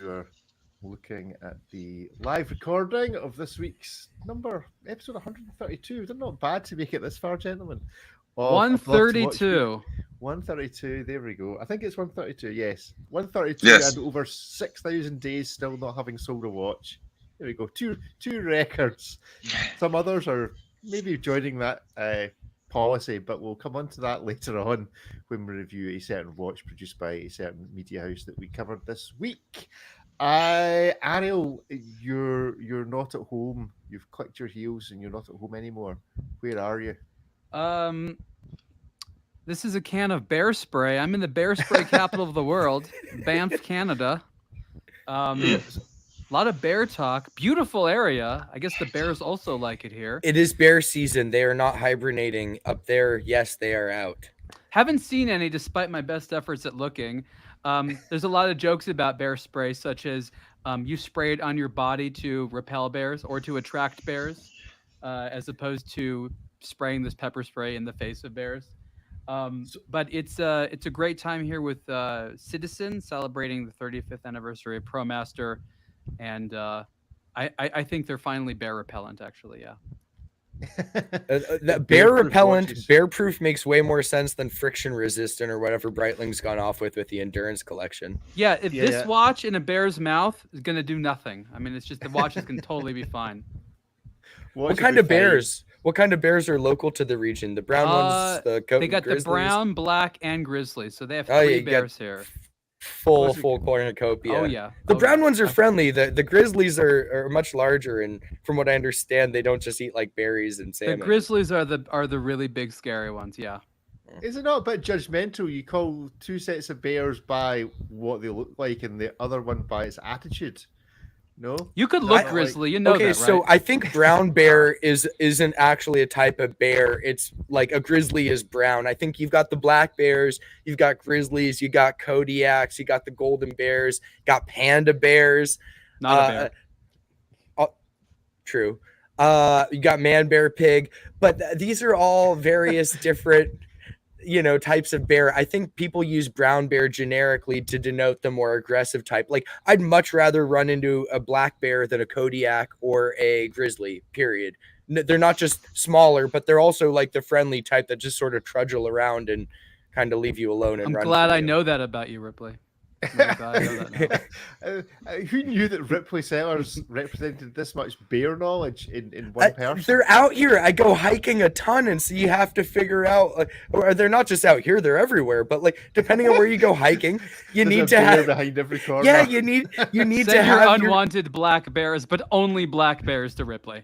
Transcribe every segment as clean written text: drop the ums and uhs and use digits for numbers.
are looking at the live recording of this week's episode 132. They're not bad to make it this far, gentlemen. Of A Blog to Watch Week. 132. 132, there we go. I think it's 132, yes. 132 Yes. and over 6,000 days still not having sold a watch. There we go. Two records. Some others are maybe joining that policy, but we'll come on to that later on when we review a certain watch produced by a certain media house that we covered this week. Ariel, you're not at home. You've clicked your heels and you're not at home anymore. Where are you? This is a can of bear spray. I'm in the bear spray capital of the world, Banff, Canada. A lot of bear talk. Beautiful area. I guess the bears also like it here. It is bear season. They are not hibernating up there. Yes, they are out. Haven't seen any despite my best efforts at looking. There's a lot of jokes about bear spray, such as you spray it on your body to repel bears or to attract bears, as opposed to spraying this pepper spray in the face of bears. But it's a great time here with Citizen celebrating the 35th anniversary of ProMaster, and I think they're finally bear repellent. Actually, yeah. That bear repellent, bear proof makes way more sense than friction resistant or whatever Breitling's gone off with the endurance collection. Yeah, this watch in a bear's mouth is gonna do nothing. I mean, it's just the watches can totally be fine. What kind of bears? What kind of bears are local to the region? The brown ones, they got grizzlies? the brown, black, and grizzly. So they have three bears here. Full cornucopia. Oh yeah. The brown ones are friendly. The grizzlies are much larger, and from what I understand, they don't just eat like berries and salmon. The grizzlies are the really big scary ones. Yeah. Is it not a bit judgmental? You call two sets of bears by what they look like, and the other one by its attitude. No, you could look grizzly. You know that, right? So I think brown bear isn't actually a type of bear. It's like a grizzly is brown. I think you've got the black bears, you've got grizzlies, you got Kodiaks, you got the golden bears, got panda bears. Not a bear. True. You got man bear pig, but these are all various different types of bear. I think people use brown bear generically to denote the more aggressive type. Like, I'd much rather run into a black bear than a Kodiak or a grizzly, period. They're not just smaller, but they're also like the friendly type that just sort of trudgel around and kind of leave you alone. And I'm glad I know that about you, Ripley. Who knew that Ripley Sellers represented this much bear knowledge in one person? They're out here. I go hiking a ton, and so you have to figure out. Or they're not just out here; they're everywhere. But like, depending on where you go hiking, you need to have behind every corner. Yeah, you need to have unwanted black bears, but only black bears to Ripley.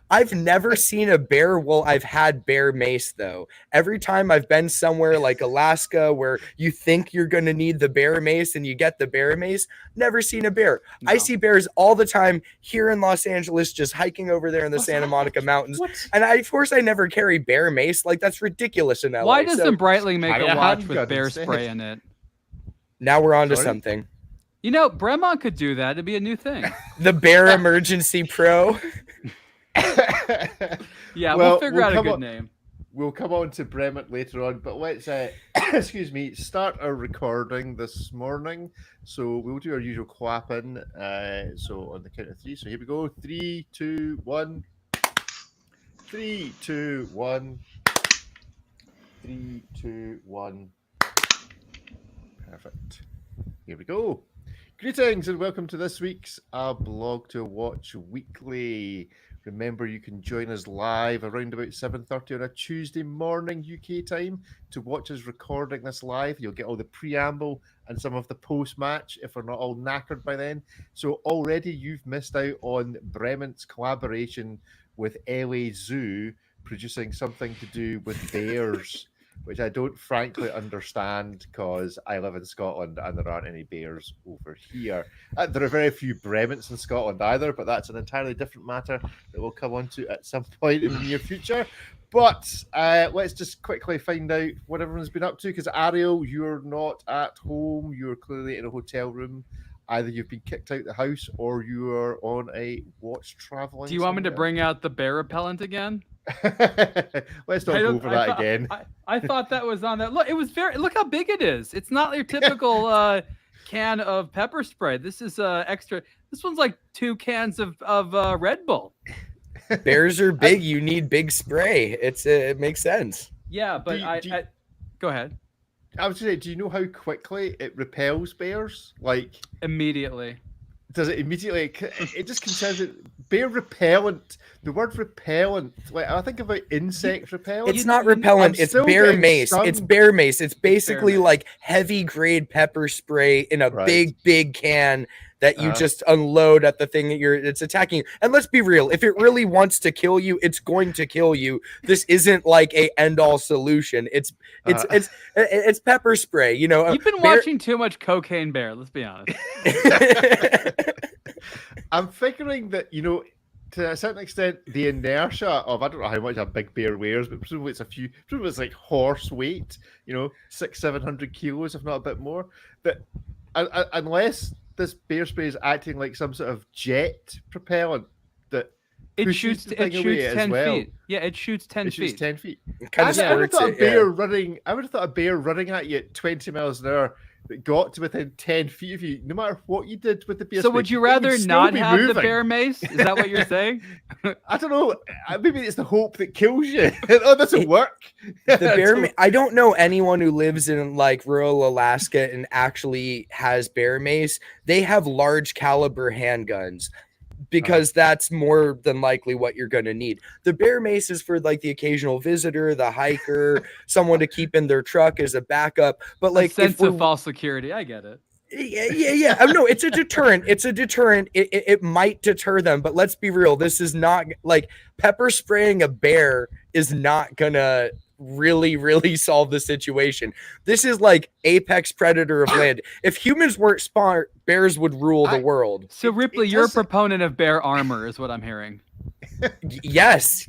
I've never seen a bear. Well, I've had bear mace, though. Every time I've been somewhere like Alaska where you think you're going to need the bear mace and you get the bear mace, never seen a bear. No. I see bears all the time here in Los Angeles, just hiking over there in the Santa Monica Mountains. And of course, I never carry bear mace. Like, that's ridiculous in LA. Why doesn't Breitling make a watch with bear spray in it? Now we're on to something. Bremont could do that. It'd be a new thing. The Bear Emergency Pro. Yeah, we'll figure out a good name. We'll come on to Bremont later on, but let's start our recording this morning. So we'll do our usual clap in. So on the count of three. So here we go. 3, 2, 1. 3, 2, 1. 3, 2, 1. Perfect. Here we go. Greetings and welcome to this week's A Blog to Watch Weekly. Remember, you can join us live around about 7:30 on a Tuesday morning UK time to watch us recording this live. You'll get all the preamble and some of the post-match if we're not all knackered by then. So already you've missed out on Bremont's collaboration with LA Zoo producing something to do with bears, which I don't frankly understand because I live in Scotland and there aren't any bears over here. There are very few Bremonts in Scotland either, but that's an entirely different matter that we'll come on to at some point in the near future. But let's just quickly find out what everyone's been up to, because Ariel, you're not at home. You're clearly in a hotel room. Either you've been kicked out the house or you are on a watch traveling. Do you want me to bring out the bear repellent again? Let's not go over that again. I thought that was on that. Look, look how big it is. It's not your typical can of pepper spray. This is extra. This one's like 2 cans of Red Bull. Bears are big. You need big spray. It makes sense. Yeah, but go ahead. I was saying, do you know how quickly it repels bears? Like Immediately. Does it immediately? It just considers it bear repellent. The word repellent, like I think about insect repellent. It's not repellent. It's bear mace. Stung. It's bear mace. It's basically like heavy grade pepper spray in a big can that you just unload at the thing that it's attacking. And let's be real, if it really wants to kill you, it's going to kill you. This isn't like a end all solution. It's pepper spray. You know, you've been watching too much Cocaine Bear. Let's be honest. I'm figuring that, you know, to a certain extent, the inertia of, I don't know how much a big bear wears, but presumably it's like horse weight, you know, 600-700 kilos, if not a bit more. But unless this bear spray is acting like some sort of jet propellant that it shoots 10 feet. Yeah, it shoots 10 feet. It shoots 10 feet. I would have thought a bear running at you at 20 miles an hour that got to within 10 feet of you, no matter what you did with the bear spray. So would you rather not have the bear mace? Is that what you're saying? I don't know. Maybe it's the hope that kills you. Oh, that doesn't work. The bear I don't know anyone who lives in like rural Alaska and actually has bear mace. They have large caliber handguns, because that's more than likely what you're going to need. The bear mace is for like the occasional visitor, the hiker, someone to keep in their truck as a backup. But like a sense of false security, I get it. Yeah. No, it's a deterrent. It might deter them, but let's be real. This is not like pepper spraying a bear is not gonna really solve the situation. This is like apex predator of land. If humans weren't smart, bears would rule the world. So Ripley, you're a proponent of bear armor is what I'm hearing. Yes.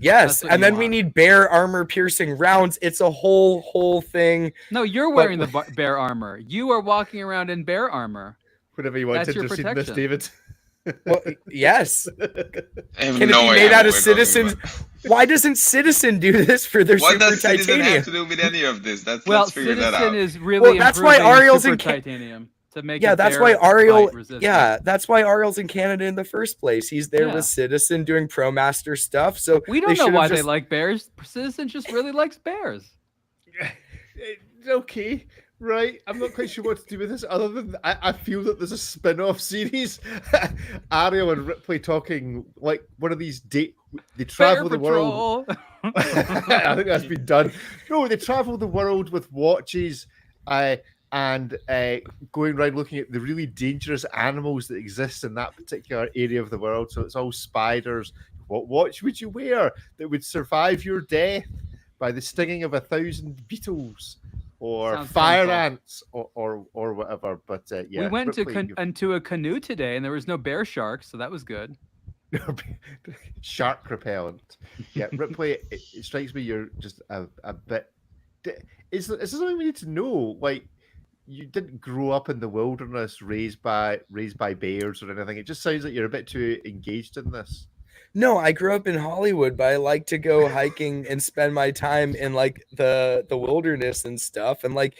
And then we need bear armor piercing rounds. It's a whole thing. No, you're wearing the bear armor. You are walking around in bear armor. Whatever you want to intercede in this, David. Well, yes. Can it be made out of citizens? Why doesn't Citizen do this for their what super does Citizen titanium? have to do with any of this? Let's figure that out. Citizen is really that's why Ariel's in titanium to make that's why Ariel. Yeah, that's why Ariel's in Canada in the first place. He's there with Citizen doing ProMaster stuff. So we don't know why they like bears. Citizen just really likes bears. Okay. Right, I'm not quite sure what to do with this other than I feel that there's a spin-off series. Ariel and Ripley talking like one of these they travel the world. I think that's been done. No, they travel the world with watches and going around looking at the really dangerous animals that exist in that particular area of the world. So it's all spiders. What watch would you wear that would survive your death by the stinging of 1,000 beetles? Or sounds fire ants, or whatever. But yeah, we went into a canoe today, and there was no bear sharks, so that was good. Shark repellent. Yeah, Ripley. It strikes me you're just a bit. Is there something we need to know? Like, you didn't grow up in the wilderness, raised by bears or anything. It just sounds like you're a bit too engaged in this. No, I grew up in Hollywood, but I like to go hiking and spend my time in like the wilderness and stuff. And like,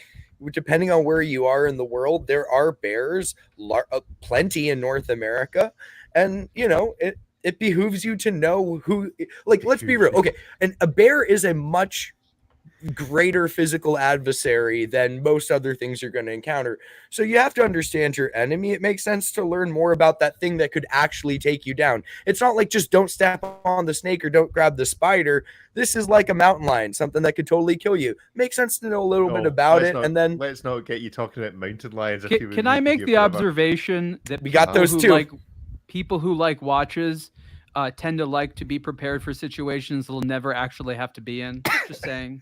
depending on where you are in the world, there are bears, plenty in North America. And, you know, it behooves you to know who, like, let's be real. Okay. And a bear is a much greater physical adversary than most other things you're going to encounter. So you have to understand your enemy. It makes sense to learn more about that thing that could actually take you down. It's not like just don't step on the snake or don't grab the spider. This is like a mountain lion, something that could totally kill you. Makes sense to know a little bit about it. And then let's not get you talking about mountain lions. Can I make the observation that we got those too? People who like watches tend to like to be prepared for situations they'll never actually have to be in. Just saying.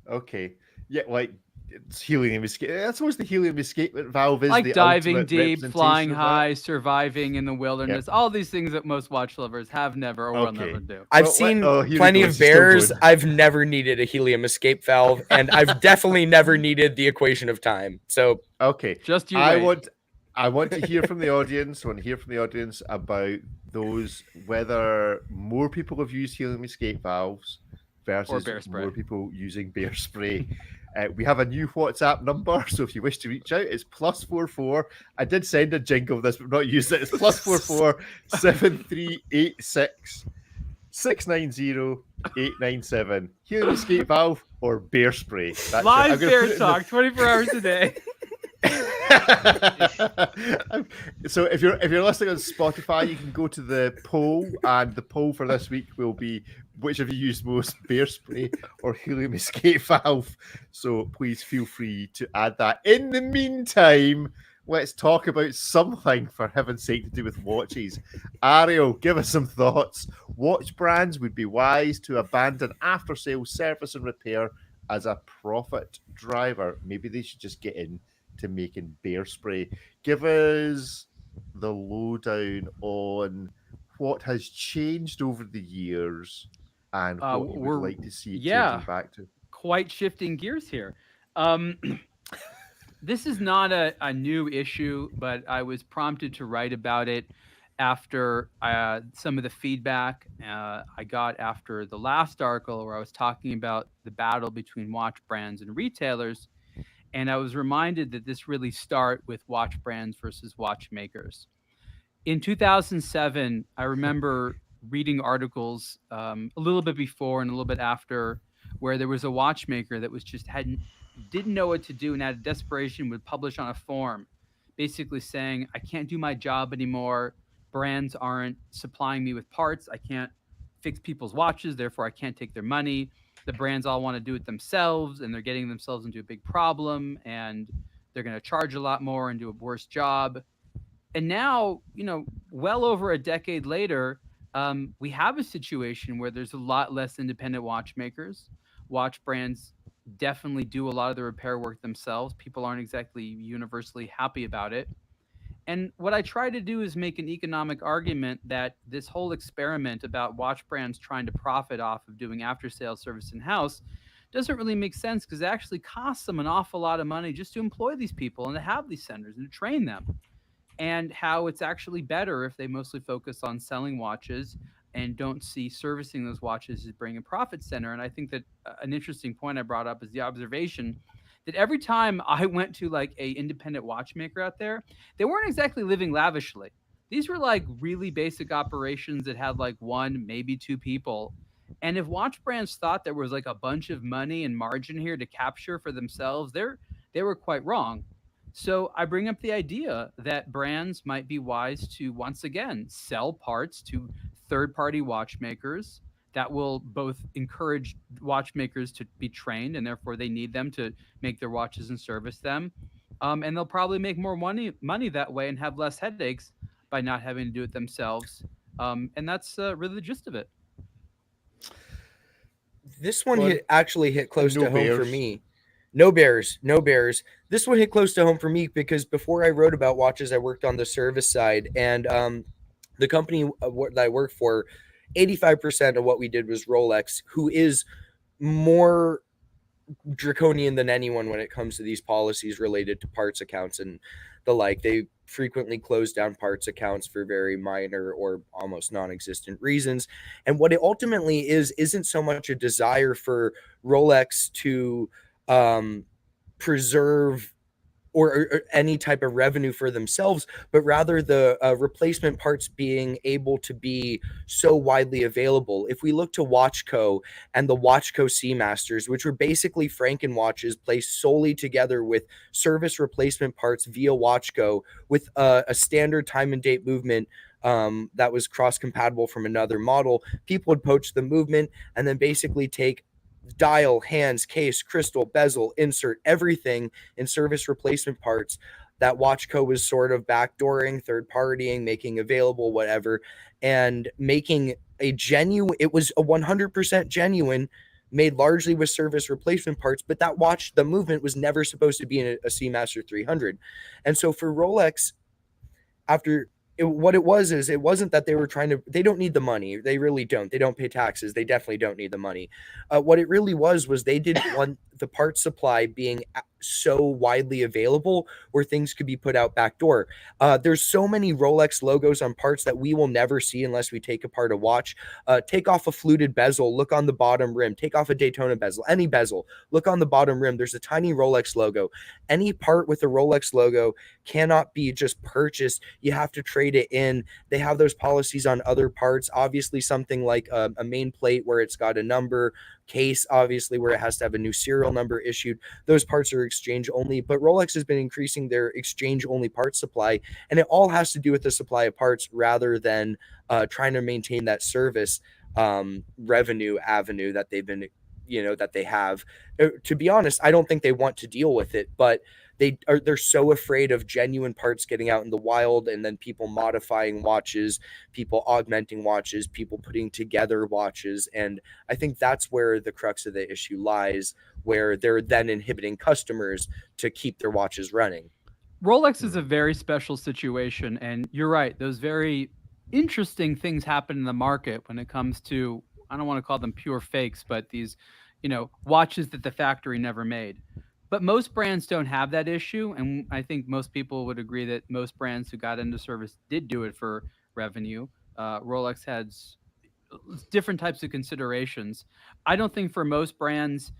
Okay. Yeah, like it's helium escape. That's what the helium escapement valve is. Like the diving deep, flying high, surviving in the wilderness. All these things that most watch lovers have never or will never do. I've seen plenty of bears. I've never needed a helium escape valve, and I've definitely never needed the equation of time. So okay, just you. I want to hear from the audience. I want to hear from the audience about whether more people have used helium escape valves versus more people using bear spray. We have a new WhatsApp number, so if you wish to reach out, it's +44. I did send a jingle of this, but not used it. It's +44 7386 690 897. Helium escape valve or bear spray. That's Live bear talk, 24 hours a day. So if you're listening on Spotify, you can go to the poll, and the poll for this week will be which of you used most, bear spray or helium escape valve. So please feel free to add that. In the meantime, let's talk about something, for heaven's sake, to do with watches. Ariel, give us some thoughts. Watch brands would be wise to abandon after-sales service and repair as a profit driver. Maybe they should just get in to making bear spray. Give us the lowdown on what has changed over the years and what you would like to see it changing back to. Quite shifting gears here. This is not a new issue, but I was prompted to write about it after some of the feedback I got after the last article where I was talking about the battle between watch brands and retailers. And I was reminded that this really starts with watch brands versus watchmakers. In 2007, I remember reading articles a little bit before and a little bit after where there was a watchmaker that was just didn't know what to do, and out of desperation would publish on a forum basically saying, I can't do my job anymore. Brands aren't supplying me with parts. I can't fix people's watches. Therefore, I can't take their money. The brands all want to do it themselves, and they're getting themselves into a big problem, and they're going to charge a lot more and do a worse job. And now, well over a decade later, we have a situation where there's a lot less independent watchmakers. Watch brands definitely do a lot of the repair work themselves. People aren't exactly universally happy about it. And what I try to do is make an economic argument that this whole experiment about watch brands trying to profit off of doing after-sales service in-house doesn't really make sense, because it actually costs them an awful lot of money just to employ these people and to have these centers and to train them. And how it's actually better if they mostly focus on selling watches and don't see servicing those watches as bringing a profit center. And I think that an interesting point I brought up is the observation that every time I went to like a independent watchmaker out there, they weren't exactly living lavishly. These were like really basic operations that had like one, maybe two people. And if watch brands thought there was like a bunch of money and margin here to capture for themselves, they were quite wrong. So I bring up the idea that brands might be wise to, once again, sell parts to third-party watchmakers that will both encourage watchmakers to be trained, and therefore they need them to make their watches and service them. And they'll probably make more money that way and have less headaches by not having to do it themselves. And that's really the gist of it. This one actually hit close to home for me. No bears. This one hit close to home for me because before I wrote about watches, I worked on the service side, and the company that I worked for, 85% of what we did was Rolex, who is more draconian than anyone when it comes to these policies related to parts accounts and the like. They frequently close down parts accounts for very minor or almost non-existent reasons. And what it ultimately isn't so much a desire for Rolex to preserve or any type of revenue for themselves, but rather the replacement parts being able to be so widely available. If we look to Watchco and the Watchco Seamasters, which were basically Franken watches placed solely together with service replacement parts via Watchco with a standard time and date movement that was cross-compatible from another model, people would poach the movement and then basically take dial, hands, case, crystal, bezel, insert, everything in service replacement parts that Watchco was sort of backdooring, third partying, making available, whatever, and making a genuine, it was a 100% genuine, made largely with service replacement parts, but that watch, the movement was never supposed to be in a Seamaster 300. And so for Rolex, what it was is it wasn't that they were they don't need the money. They really don't. They don't pay taxes. They definitely don't need the money. What it really was they didn't want the part supply being so widely available where things could be put out backdoor. There's so many Rolex logos on parts that we will never see unless we take apart a watch. Take off a fluted bezel, look on the bottom rim. Take off a Daytona bezel, any bezel, look on the bottom rim. There's a tiny Rolex logo. Any part with a Rolex logo cannot be just purchased. You have to trade it in. They have those policies on other parts. Obviously, something like a main plate where it's got a number, case, obviously, where it has to have a new serial number issued. Those parts are exchange only, but Rolex has been increasing their exchange only part supply, and it all has to do with the supply of parts rather than trying to maintain that service revenue avenue that they've been, that they have. To be honest, I don't think they want to deal with it, but they're so afraid of genuine parts getting out in the wild, and then people modifying watches, people augmenting watches, people putting together watches. And I think that's where the crux of the issue lies, where they're then inhibiting customers to keep their watches running. Rolex is a very special situation, and you're right. Those very interesting things happen in the market when it comes to, I don't want to call them pure fakes, but these, watches that the factory never made. But most brands don't have that issue, and I think most people would agree that most brands who got into service did do it for revenue. Rolex has different types of considerations. I don't think for most brands,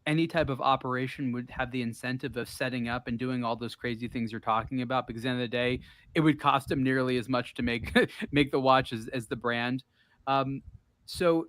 any type of operation would have the incentive of setting up and doing all those crazy things you're talking about, because at the end of the day, it would cost them nearly as much to make make the watch as the brand. So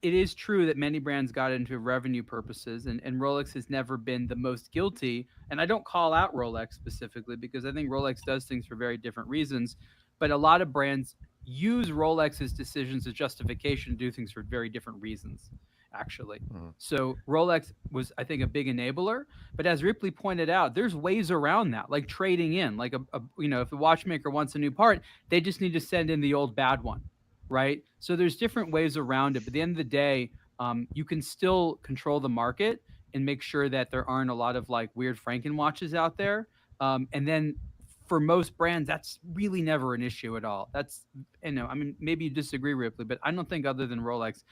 it is true that many brands got into revenue purposes, and Rolex has never been the most guilty. And I don't call out Rolex specifically because I think Rolex does things for very different reasons. But a lot of brands use Rolex's decisions as justification to do things for very different reasons, actually. So Rolex was, I think, a big enabler. But as Ripley pointed out, there's ways around that, like trading in. Like, if the watchmaker wants a new part, they just need to send in the old bad one. Right. So there's different ways around it. But at the end of the day, you can still control the market and make sure that there aren't a lot of like weird Franken watches out there. And then for most brands, that's really never an issue at all. That's, maybe you disagree, Ripley, but I don't think other than Rolex,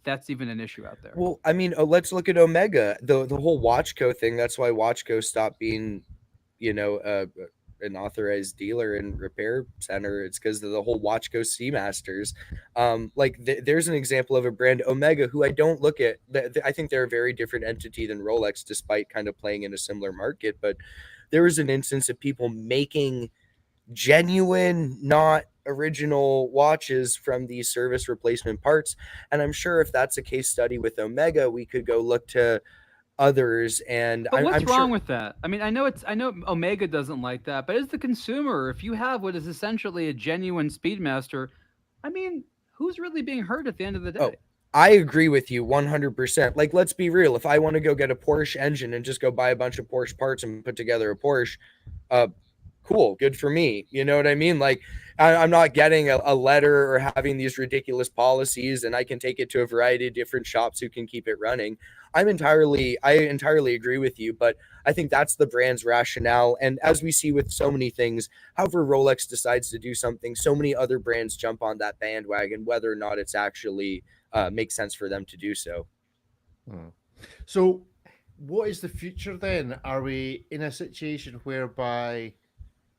that's even an issue out there. Well, let's look at Omega, the whole Watchco thing. That's why Watchco stopped being, an authorized dealer and repair center. It's because of the whole Watchco Seamasters. There's an example of a brand, Omega, who I don't look at. I think they're a very different entity than Rolex, despite kind of playing in a similar market. But there was an instance of people making genuine, not original watches from these service replacement parts. And I'm sure if that's a case study with Omega, we could go look to others. And but what's I'm wrong sure with that? I know Omega doesn't like that, but as the consumer, if you have what is essentially a genuine Speedmaster, who's really being hurt at the end of the day? Oh, I agree with you 100%. Like, let's be real. If I want to go get a Porsche engine and just go buy a bunch of Porsche parts and put together a Porsche, cool, good for me. You know what I mean? Like, I'm not getting a letter or having these ridiculous policies, and I can take it to a variety of different shops who can keep it running. I entirely agree with you, but I think that's the brand's rationale. And as we see with so many things, however Rolex decides to do something, so many other brands jump on that bandwagon, whether or not it's actually makes sense for them to do so. So what is the future then? Are we in a situation whereby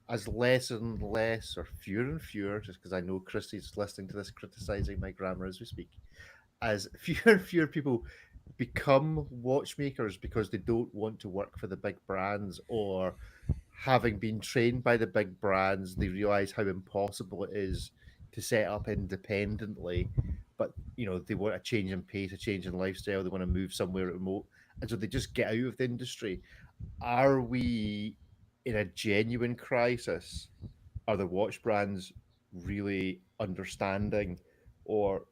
as less and less, or fewer and fewer, just because I know Christy's listening to this criticizing my grammar as we speak, as fewer and fewer people become watchmakers because they don't want to work for the big brands, or having been trained by the big brands, they realize how impossible it is to set up independently, but they want a change in pace, a change in lifestyle, they want to move somewhere remote, and so they just get out of the industry. Are we in a genuine crisis? Are the watch brands really understanding or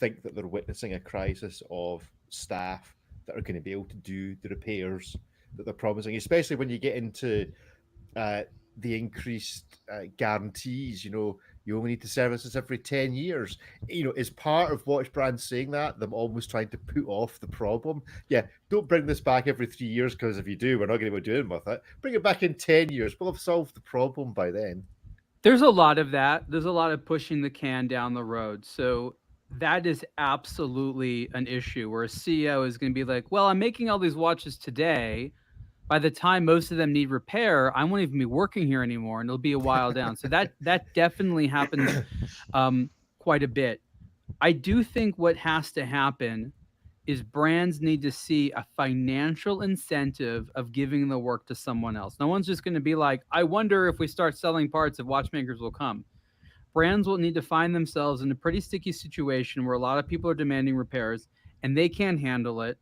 think that they're witnessing a crisis of staff that are going to be able to do the repairs that they're promising, especially when you get into the increased guarantees? You only need to service this every 10 years. Is part of watch brands saying that, them almost trying to put off the problem? Yeah, don't bring this back every 3 years, because if you do, we're not going to be doing with it. Bring it back in 10 years. We'll have solved the problem by then. There's a lot of that. There's a lot of pushing the can down the road. So that is absolutely an issue where a CEO is going to be like, well, I'm making all these watches today. By the time most of them need repair, I won't even be working here anymore, and it'll be a while down. So that definitely happens quite a bit. I do think what has to happen is brands need to see a financial incentive of giving the work to someone else. No one's just going to be like, I wonder if we start selling parts if watchmakers will come. Brands will need to find themselves in a pretty sticky situation where a lot of people are demanding repairs and they can't handle it.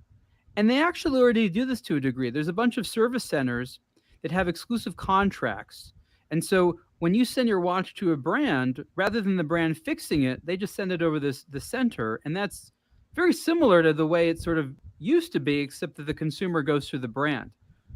And they actually already do this to a degree. There's a bunch of service centers that have exclusive contracts. And so when you send your watch to a brand, rather than the brand fixing it, they just send it over the center. And that's very similar to the way it sort of used to be, except that the consumer goes through the brand.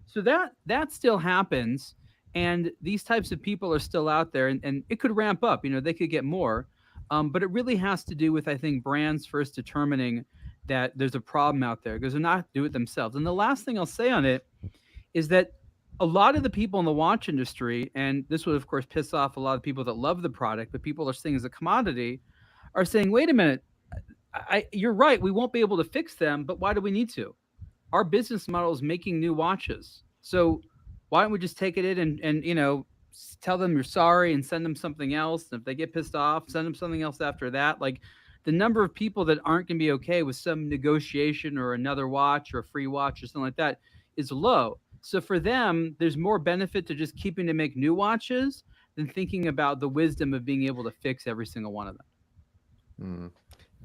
So that still happens. And these types of people are still out there, and it could ramp up. They could get more. But it really has to do with, I think, brands first determining that there's a problem out there because they're not doing it themselves. And the last thing I'll say on it is that a lot of the people in the watch industry, and this would of course piss off a lot of people that love the product, but people are seeing as a commodity, are saying, wait a minute, you're right, we won't be able to fix them, but why do we need to? Our business model is making new watches. So why don't we just take it in and tell them you're sorry and send them something else? And if they get pissed off, send them something else after that. Like, the number of people that aren't going to be okay with some negotiation or another watch or a free watch or something like that is low. So for them, there's more benefit to just keeping to make new watches than thinking about the wisdom of being able to fix every single one of them.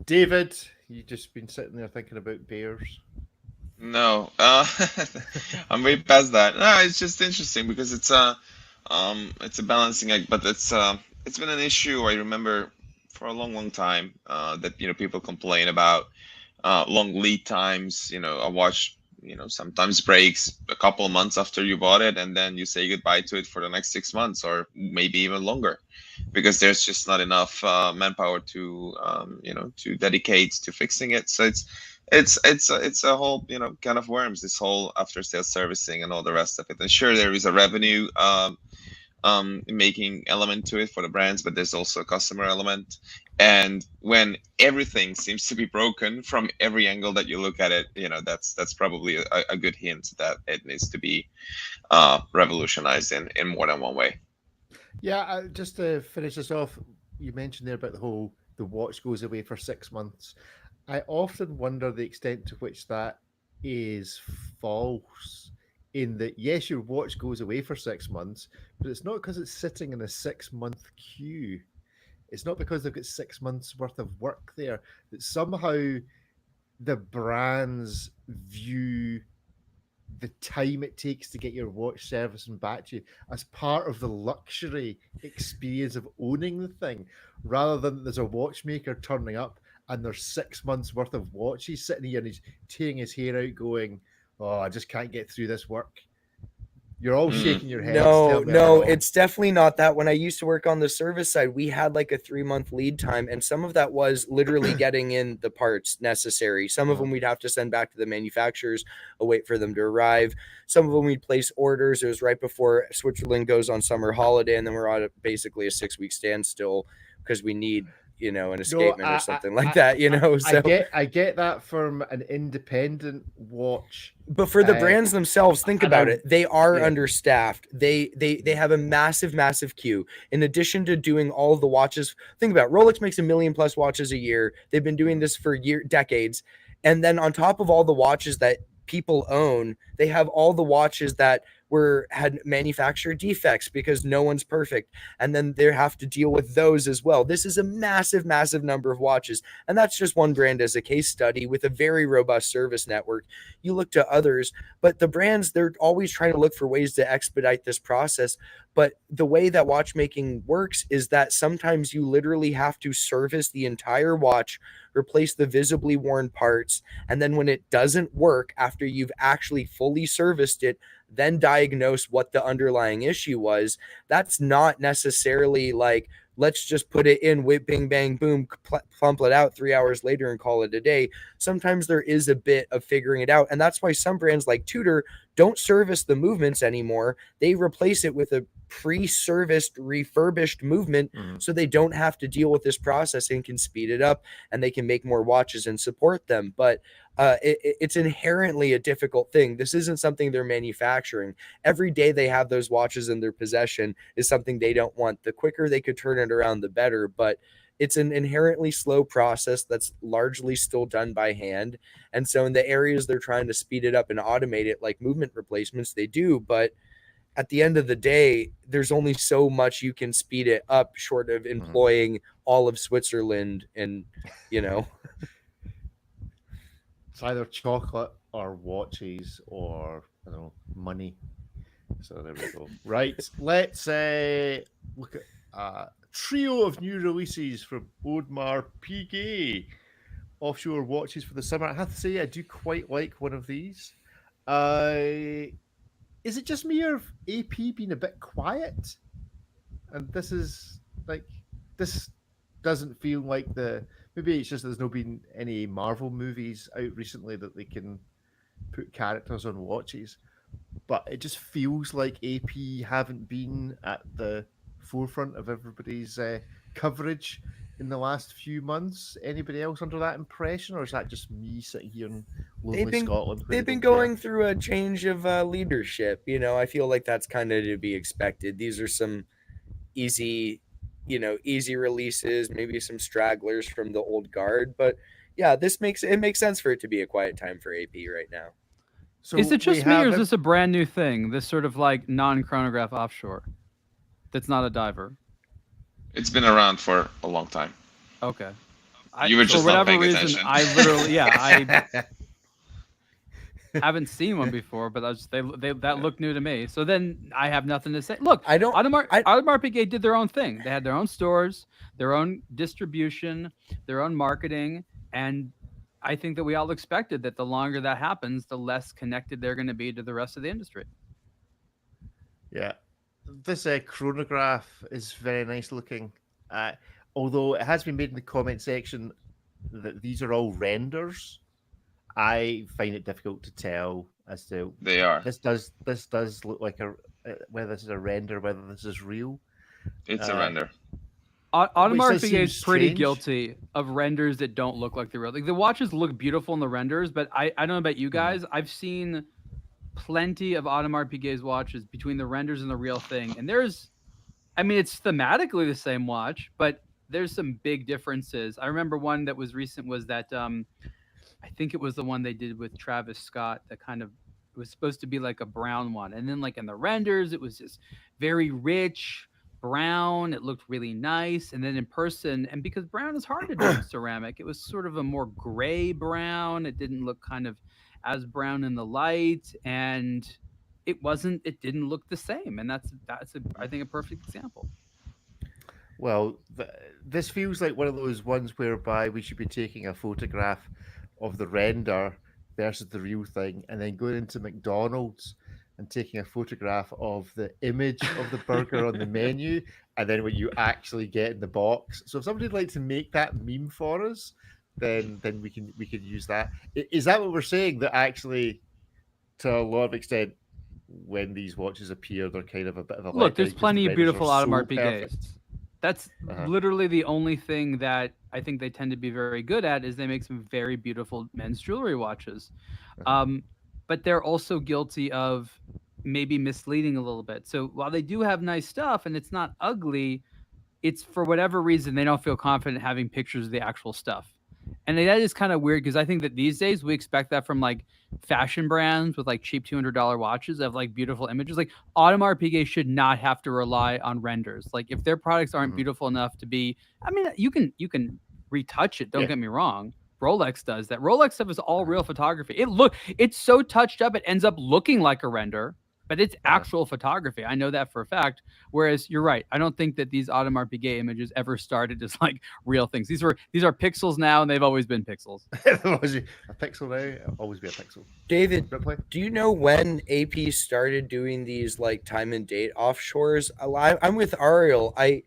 David, you just been sitting there thinking about bears. No, I'm way past that. No, it's just interesting because it's a balancing act, but it's been an issue. I remember for a long time that people complain about long lead times. A watch sometimes breaks a couple of months after you bought it, and then you say goodbye to it for the next 6 months or maybe even longer, because there's just not enough manpower to to dedicate to fixing it. So it's a whole kind of worms, this whole after sales servicing and all the rest of it. And sure, there is a revenue making element to it for the brands, but there's also a customer element. And when everything seems to be broken from every angle that you look at it, that's probably a good hint that it needs to be revolutionized in more than one way. Yeah, just to finish this off, you mentioned there about the watch goes away for 6 months. I often wonder the extent to which that is false. In that, yes, your watch goes away for 6 months, but it's not because it's sitting in a 6-month queue. It's not because they've got 6 months worth of work there. That somehow the brands view the time it takes to get your watch serviced and back to you as part of the luxury experience of owning the thing, rather than there's a watchmaker turning up and there's 6 months worth of watches sitting here and he's tearing his hair out going, oh, I just can't get through this work. You're all shaking your heads. No, it's definitely not that. When I used to work on the service side, we had like a 3-month lead time, and some of that was literally getting in the parts necessary. Some of them we'd have to send back to the manufacturers, wait for them to arrive. Some of them we'd place orders. It was right before Switzerland goes on summer holiday, and then we're on basically a 6-week standstill because we need an escapement or something like that, So I get that from an independent watch. But for the brands themselves, think about it. They are understaffed. They have a massive queue. In addition to doing all of the watches, think about it. Rolex makes 1 million plus watches a year. They've been doing this for decades. And then on top of all the watches that people own, they have all the watches that had manufacturer defects because no one's perfect, and then they have to deal with those as well. This is a massive number of watches, and that's just one brand as a case study with a very robust service network. You look to others, but the brands, they're always trying to look for ways to expedite this process. But the way that watchmaking works is that sometimes you literally have to service the entire watch, replace the visibly worn parts, and then when it doesn't work after you've actually fully serviced it, then diagnose what the underlying issue was. That's not necessarily like, let's just put it in, whip, bing, bang, boom, plump it out 3 hours later and call it a day. Sometimes there is a bit of figuring it out. And that's why some brands like Tudor don't service the movements anymore. They replace it with a pre-serviced, refurbished movement, so they don't have to deal with this process and can speed it up, and they can make more watches and support them. But it's inherently a difficult thing. This isn't something they're manufacturing. Every day they have those watches in their possession is something they don't want. The quicker they could turn it around, the better. But it's an inherently slow process that's largely still done by hand. And so in the areas they're trying to speed it up and automate it, like movement replacements, they do. But at the end of the day, there's only so much you can speed it up short of employing all of Switzerland and, you know. It's either chocolate or watches or, I don't know, money. So there we go. Right, let's look at a trio of new releases from Audemars Piguet. Offshore watches for the summer. I have to say, I do quite like one of these. Is it just me or AP being a bit quiet? And this doesn't feel like maybe it's just there's no been any Marvel movies out recently that they can put characters on watches. But it just feels like AP haven't been at the forefront of everybody's coverage in the last few months. Anybody else under that impression, or is that just me sitting here in lonely Scotland? They've been going through a change of leadership. You know, I feel like that's kind of to be expected. These are some easy releases, maybe some stragglers from the old guard. But yeah, it makes sense for it to be a quiet time for AP right now. So is it just me, or is this a brand new thing? This sort of like non-chronograph offshore that's not a diver? It's been around for a long time. Okay. You were just for not whatever paying reason, attention. I literally, I haven't seen one before, but that looked new to me. So then I have nothing to say. Look, Audemars Piguet did their own thing. They had their own stores, their own distribution, their own marketing, and I think that we all expected that the longer that happens, the less connected they're going to be to the rest of the industry. Yeah. This chronograph is very nice looking. Although it has been made in the comment section that these are all renders, I find it difficult to tell as to they are. This does look like whether this is a render, whether this is real. It's a render. Audemars Piguet is pretty guilty of renders that don't look like the real. Like the watches look beautiful in the renders, but I don't know about you guys. I've seen plenty of Audemars Piguet's watches between the renders and the real thing, and it's thematically the same watch, but there's some big differences. I remember one that was recent was that I think it was the one they did with Travis Scott that kind of was supposed to be like a brown one, and then like in the renders it was just very rich brown. It looked really nice, and then in person, and because brown is hard to do in ceramic, it was sort of a more gray brown. It didn't look kind of as brown in the light, and it didn't look the same, and that's I think a perfect example. Well, this feels like one of those ones whereby we should be taking a photograph of the render versus the real thing, and then going into McDonald's and taking a photograph of the image of the burger on the menu, and then what you actually get in the box. So if somebody'd like to make that meme for us, then we could use that. Is that what we're saying? That actually, to a lot of extent, when these watches appear, they're kind of a bit of a look. There's plenty of beautiful Audemars Piguets. That's literally the only thing that I think they tend to be very good at is they make some very beautiful men's jewelry watches. But they're also guilty of maybe misleading a little bit. So while they do have nice stuff and it's not ugly, it's for whatever reason they don't feel confident having pictures of the actual stuff. And that is kind of weird because I think that these days we expect that from like fashion brands with like cheap $200 watches of like beautiful images. Like Audemars Piguet should not have to rely on renders. Like if their products aren't beautiful enough to be, I mean, you can retouch it. Don't get me wrong. Rolex does that. Rolex stuff is all real photography. It's so touched up, it ends up looking like a render, but it's actual photography. I know that for a fact. Whereas you're right. I don't think that these Audemars Piguet images ever started as like real things. These are pixels now, and they've always been pixels. A pixel now, always be a pixel. David, do you know when AP started doing these like time and date offshores? I'm with Ariel. I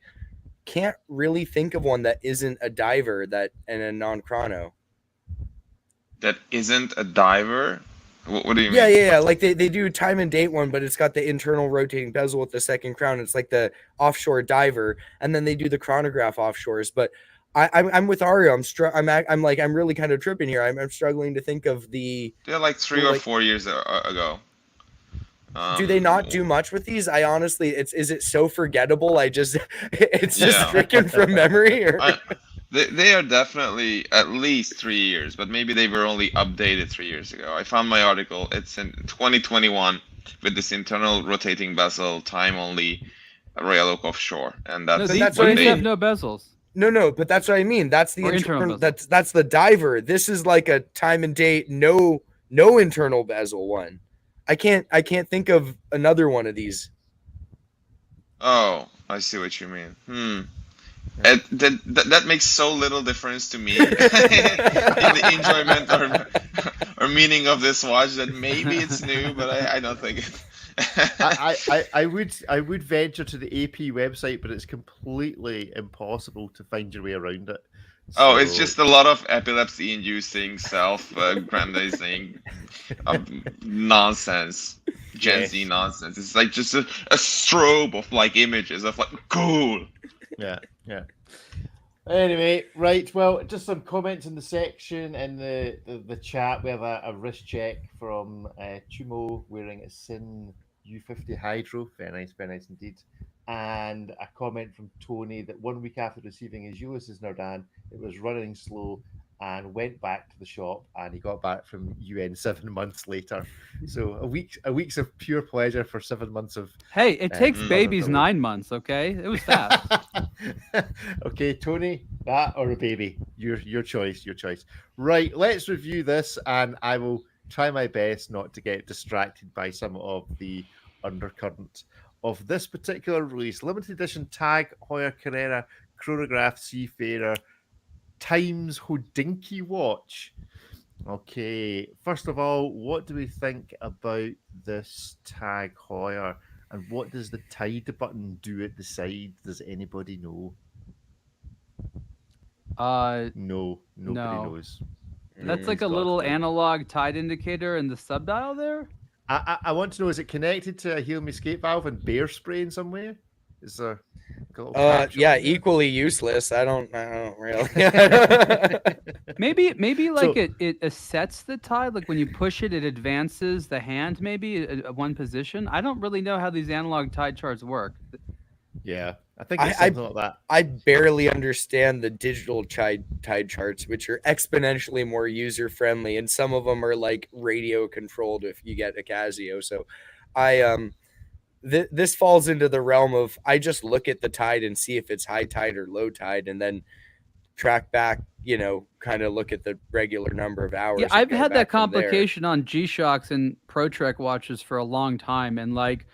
can't really think of one that isn't a diver and a non-chrono. That isn't a diver? What do you Yeah, mean? yeah, yeah. Like they do a time and date one, but it's got the internal rotating bezel with the second crown. It's like the offshore diver, and then they do the chronograph offshores. But I'm with Ario. I'm really kind of tripping here. I'm struggling to think of They're like 3 or like. 4 years ago. Do they not do much with these? I honestly, is it so forgettable? It's just Yeah. stricken from memory. Or They are definitely at least 3 years, but maybe they were only updated 3 years ago. I found my article. It's in 2021 with this internal rotating bezel, time only, Royal Oak offshore, and No, that's that's these what I what have mean. no bezels. no, but that's what I mean. That's the Or internal bezel. That's the diver. This is like a time and date, no internal bezel one. I can't think of another one of these. Oh, I see what you mean. That makes so little difference to me in the enjoyment or meaning of this watch that maybe it's new, but I don't think it. I would venture to the AP website, but it's completely impossible to find your way around it. Oh, it's So- just a lot of epilepsy-inducing self-aggrandizing nonsense, Gen Z Yes. nonsense. It's like just a strobe of like images of like cool. yeah. Anyway, right. Well, just some comments in the section in the chat. We have a wrist check from Chumo wearing a Sin U50 Hydro. Very nice indeed. And a comment from Tony that 1 week after receiving his Ulysses Nardan, it was running slow and went back to the shop, and he got back from UN 7 months later. So a week's of pure pleasure for 7 months of. Hey, it takes Mm. babies Probably. 9 months. Okay, it was fast. Okay, Tony, that or a baby, your choice. Right, let's review this, and I will try my best not to get distracted by some of the undercurrent of this particular release. Limited edition Tag Heuer Carrera Chronograph Seafarer times Hodinky watch. Okay, first of all, what do we think about this Tag Heuer? And what does the tide button do at the side? Does anybody know? Uh, No, nobody No. knows. that's Nobody's like a got little clue. analog tide indicator in the subdial there. I want to know, is it connected to a helium escape valve and bear spray in some way? Is there a little capsule Yeah, in there? equally useless. I don't really. Maybe like So- it sets the tide. Like when you push it, it advances the hand maybe at one position. I don't really know how these analog tide charts work. Yeah, I think it's I- something like that. I barely understand the digital tide charts, which are exponentially more user friendly, and some of them are like radio controlled if you get a Casio. So, this falls into the realm of I just look at the tide and see if it's high tide or low tide, and then track back. Kind of look at the regular number of hours. Yeah, and I've go had that back from there. complication on G-Shocks and Pro Trek watches for a long time, and like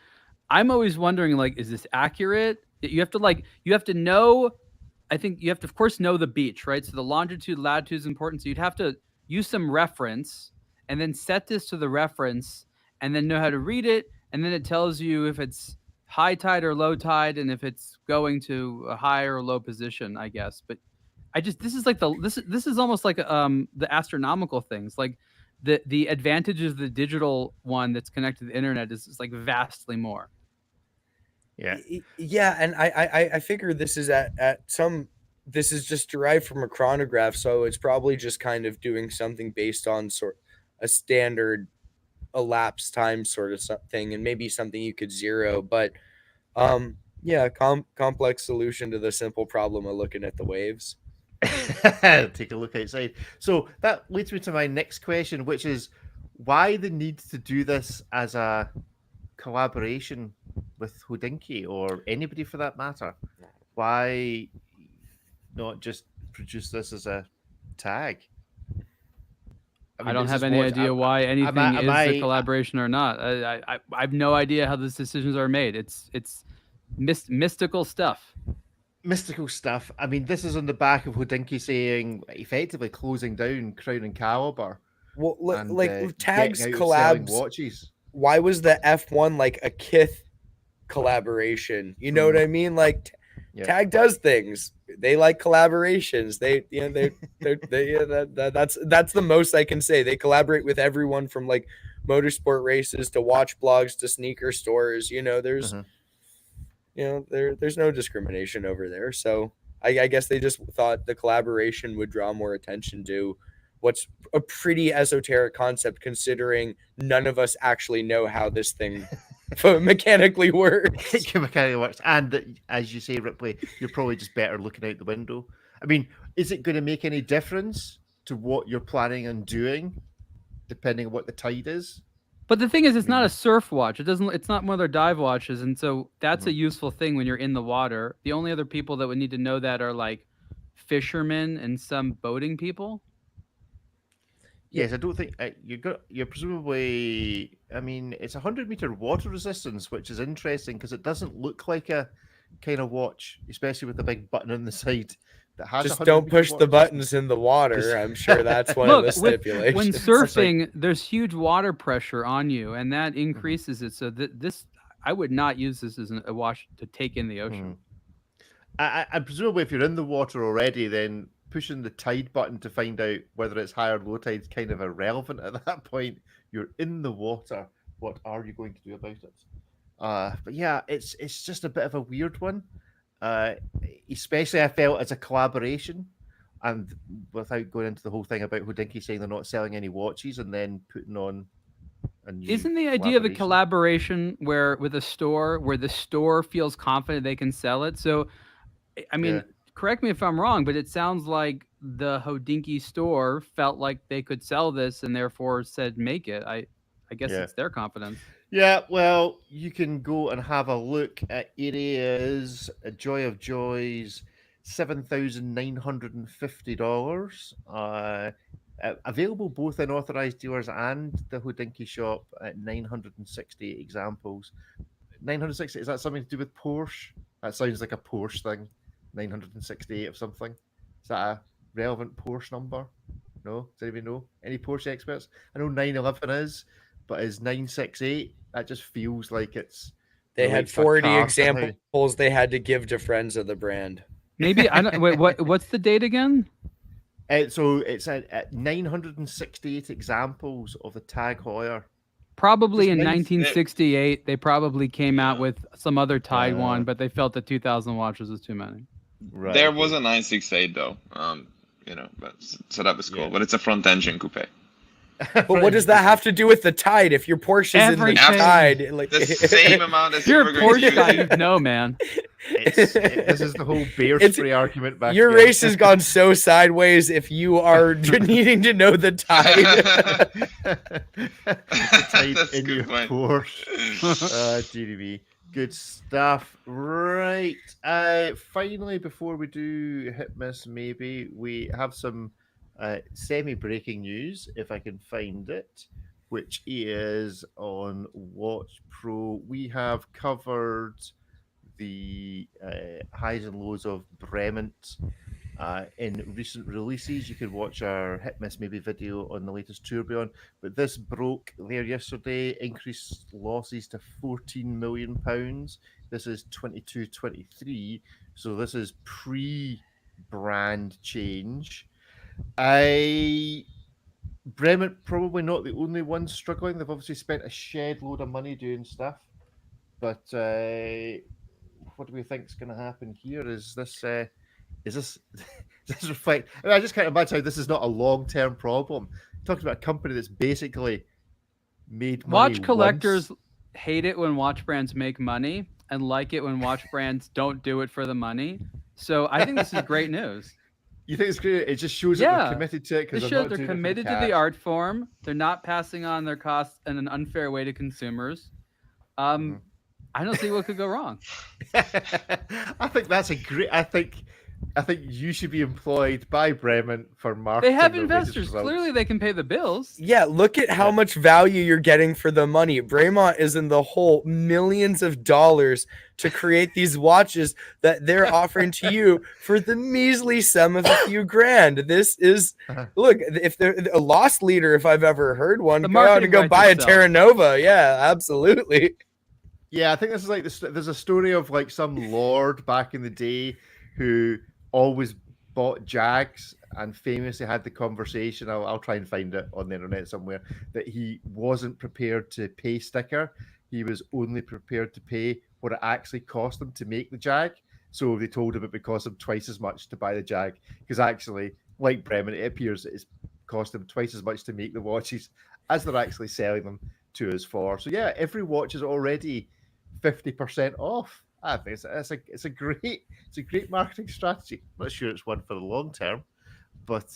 I'm always wondering, like, is this accurate? You have to know. I think you have to, of course, know the beach, right? So the longitude, latitude is important. So you'd have to use some reference and then set this to the reference and then know how to read it. And then it tells you if it's high tide or low tide and if it's going to a high or low position, I guess. But this is almost like the astronomical things. Like the advantages of the digital one that's connected to the internet is like vastly more. Yeah. Yeah, and I figure this is this is just derived from a chronograph, so it's probably just kind of doing something based on a standard elapsed time sort of thing, and maybe something you could zero. But yeah, complex solution to the simple problem of looking at the waves. Take a look outside. So that leads me to my next question, which is why the need to do this as a collaboration with Hodinky or anybody for that matter? Why not just produce this as a tag? I don't have any idea why anything is a collaboration or not. I have no idea how these decisions are made. It's mystical stuff. Mystical stuff. I mean, this is on the back of Hodinky saying effectively closing down Crown and Caliber. Well, And, like tags getting out of selling collabs. watches. Why was the F1 like a Kith collaboration? You know what I mean? Like Yeah. Tag does things. They like collaborations. That's the most I can say. They collaborate with everyone from like motorsport races to watch blogs to sneaker stores. There's there's no discrimination over there. So I guess they just thought the collaboration would draw more attention to what's a pretty esoteric concept, considering none of us actually know how this thing mechanically works. It mechanically works. And as you say, Ripley, you're probably just better looking out the window. I mean, is it going to make any difference to what you're planning on doing, depending on what the tide is? But the thing is, it's not a surf watch. It's not one of their dive watches, and so that's a useful thing when you're in the water. The only other people that would need to know that are like fishermen and some boating people. Yes, I don't think you're presumably. I mean, it's 100-meter water resistance, which is interesting because it doesn't look like a kind of watch, especially with the big button on the side. That has just don't push the buttons in the water. I'm sure that's one of the stipulations. When surfing, there's huge water pressure on you, and that increases it. So this, I would not use this as a watch to take in the ocean. I presumably, if you're in the water already, then pushing the tide button to find out whether it's high or low tide is kind of irrelevant at that point. You're in the water. What are you going to do about it? But yeah, it's just a bit of a weird one. Especially I felt as a collaboration, and without going into the whole thing about Hodinkee saying they're not selling any watches and then putting on a new Isn't the idea of a collaboration with a store where the store feels confident they can sell it? So, I mean, correct me if I'm wrong, but it sounds like the Hodinkee store felt like they could sell this and therefore said make it. I guess it's their confidence. Yeah, well, you can go and have a look at areas. Joy of Joys, $7,950. Available both in authorized dealers and the Hodinkee shop at 960 examples. 960, is that something to do with Porsche? That sounds like a Porsche thing. 968 of something. Is that a relevant Porsche number? No? Does anybody know? Any Porsche experts? I know 911 is, but is 968? That just feels like it's. They had 40 examples they had to give to friends of the brand. Maybe I don't. Wait, what's the date again? So it's at 968 examples of the Tag Heuer. Probably in 1968, they probably came out with some other Tide one, but they felt that 2,000 watches was too many. Right. There was a 968 though, but so that was cool. But it's a front engine coupe. But what does that have to do with the Tide? If your Porsche is in the Tide, like the same amount as you're a Porsche guy, you know, man. This is the whole bear spray argument back. Your race has gone so sideways. If you are needing to know the Tide, the Tide in your Porsche, GDB. Good stuff. Right. Finally, before we do hit miss, maybe we have some semi-breaking news, if I can find it, which is on Watch Pro. We have covered the highs and lows of Bremont in recent releases. You can watch our hit miss maybe video on the latest Tourbillon, but this broke there yesterday, increased losses to £14 million. This is 22-23, so this is pre-brand change. Bremont probably not the only ones struggling. They've obviously spent a shed load of money doing stuff, but what do we think is going to happen here? Is this reflect? I mean, I just can't imagine how this is not a long-term problem. Talking about a company that's basically made money. Watch collectors hate it when watch brands make money and like it when watch brands don't do it for the money. So I think this is great news. You think it's great? It just shows that they're committed to it. It shows they're committed to the art form. They're not passing on their costs in an unfair way to consumers. I don't see what could go wrong. I think that's a great. I think you should be employed by Bremont for marketing. They have investors. Clearly, they can pay the bills. Yeah, look at how much value you're getting for the money. Bremont is in the hole millions of dollars to create these watches that they're offering to you for the measly sum of a few grand. This is look. If they're a loss leader, if I've ever heard one, go out and go buy a Terra Nova. Yeah, absolutely. Yeah, I think this is like there's a story of like some lord back in the day who always bought Jags and famously had the conversation. I'll try and find it on the internet somewhere, that he wasn't prepared to pay sticker. He was only prepared to pay what it actually cost them to make the Jag. So they told him it would cost them twice as much to buy the Jag, because actually, like Bremen, it appears that it's cost them twice as much to make the watches as they're actually selling them to us for. So yeah, every watch is already 50% off. I think it's a great marketing strategy. I'm not sure it's one for the long term, but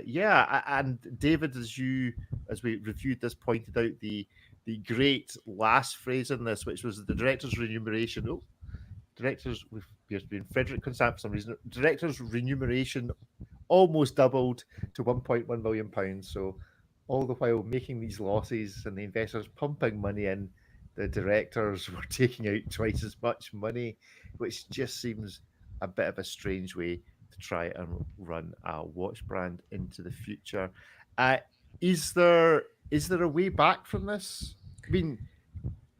yeah. And David, as we reviewed this, pointed out the great last phrase in this, which was the director's remuneration. Oh, directors, we've been Frederick Constant for some reason. Director's remuneration almost doubled to £1.1 million. So all the while making these losses and the investors pumping money in, the directors were taking out twice as much money, which just seems a bit of a strange way to try and run a watch brand into the future. Is there a way back from this? I mean,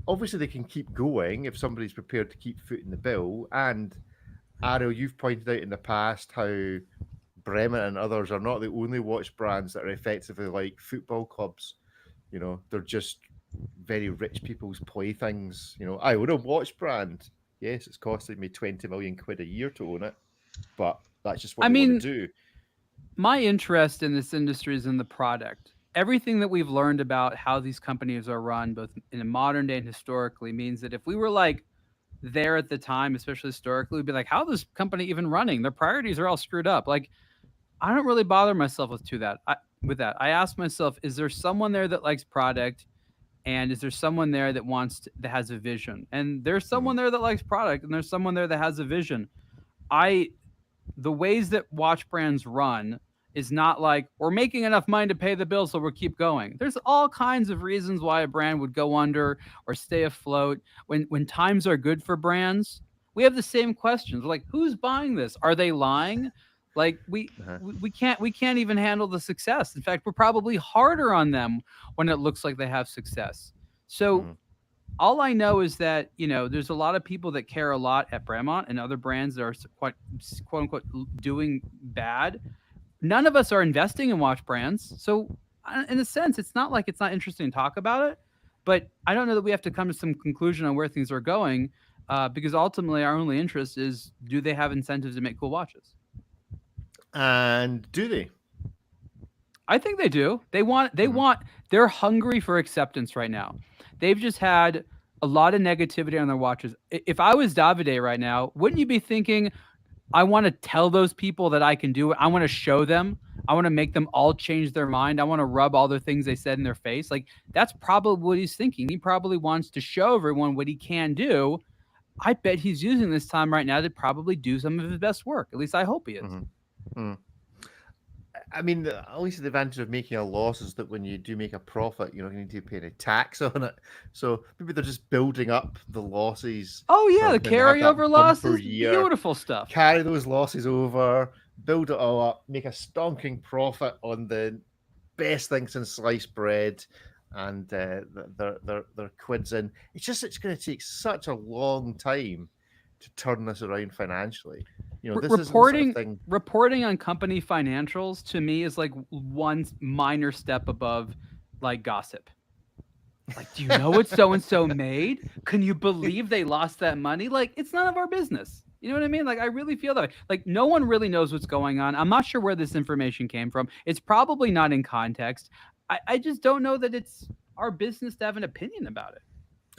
obviously they can keep going if somebody's prepared to keep footing the bill. And Ariel, you've pointed out in the past how Bremen and others are not the only watch brands that are effectively like football clubs. You know, they're just very rich people's playthings. You know, I own a watch brand. Yes, it's costing me 20 million quid a year to own it, but that's just what I want to do. My interest in this industry is in the product. Everything that we've learned about how these companies are run, both in the modern day and historically, means that if we were like there at the time, especially historically, we'd be like, how is this company even running? Their priorities are all screwed up. Like, I don't really bother myself with that. I ask myself, is there someone there that likes product, and is there someone there that that has a vision? And there's someone there that likes product, and there's someone there that has a vision. The ways that watch brands run is not like we're making enough money to pay the bills, so we'll keep going. There's all kinds of reasons why a brand would go under or stay afloat. When times are good for brands, we have the same questions. We're like, who's buying this? Are they lying? Like we can't even handle the success. In fact, we're probably harder on them when it looks like they have success. So all I know is that, there's a lot of people that care a lot at Bremont and other brands that are quite, quote unquote, doing bad. None of us are investing in watch brands. So in a sense, it's not like it's not interesting to talk about it, but I don't know that we have to come to some conclusion on where things are going, because ultimately our only interest is, do they have incentives to make cool watches? And do they? I think they do. They're hungry for acceptance right now. They've just had a lot of negativity on their watches. If I was Davide right now, wouldn't you be thinking, I want to tell those people that I can do it. I want to show them. I want to make them all change their mind. I want to rub all the things they said in their face. Like, that's probably what he's thinking. He probably wants to show everyone what he can do. I bet he's using this time right now to probably do some of his best work. At least I hope he is. I mean, at least the advantage of making a loss is that when you do make a profit, you're not going to need to pay any tax on it. So maybe they're just building up the losses. Oh yeah, the carryover losses, beautiful stuff. Carry those losses over, build it all up, make a stonking profit on the best thing since sliced bread, and their quids in. It's going to take such a long time to turn this around financially. This reporting on company financials to me is like one minor step above like gossip. Like, do you know what so and so made? Can you believe they lost that money? Like, it's none of our business. You know what I mean? Like, I really feel that way. Like, no one really knows what's going on. I'm not sure where this information came from. It's probably not in context. I just don't know that it's our business to have an opinion about it.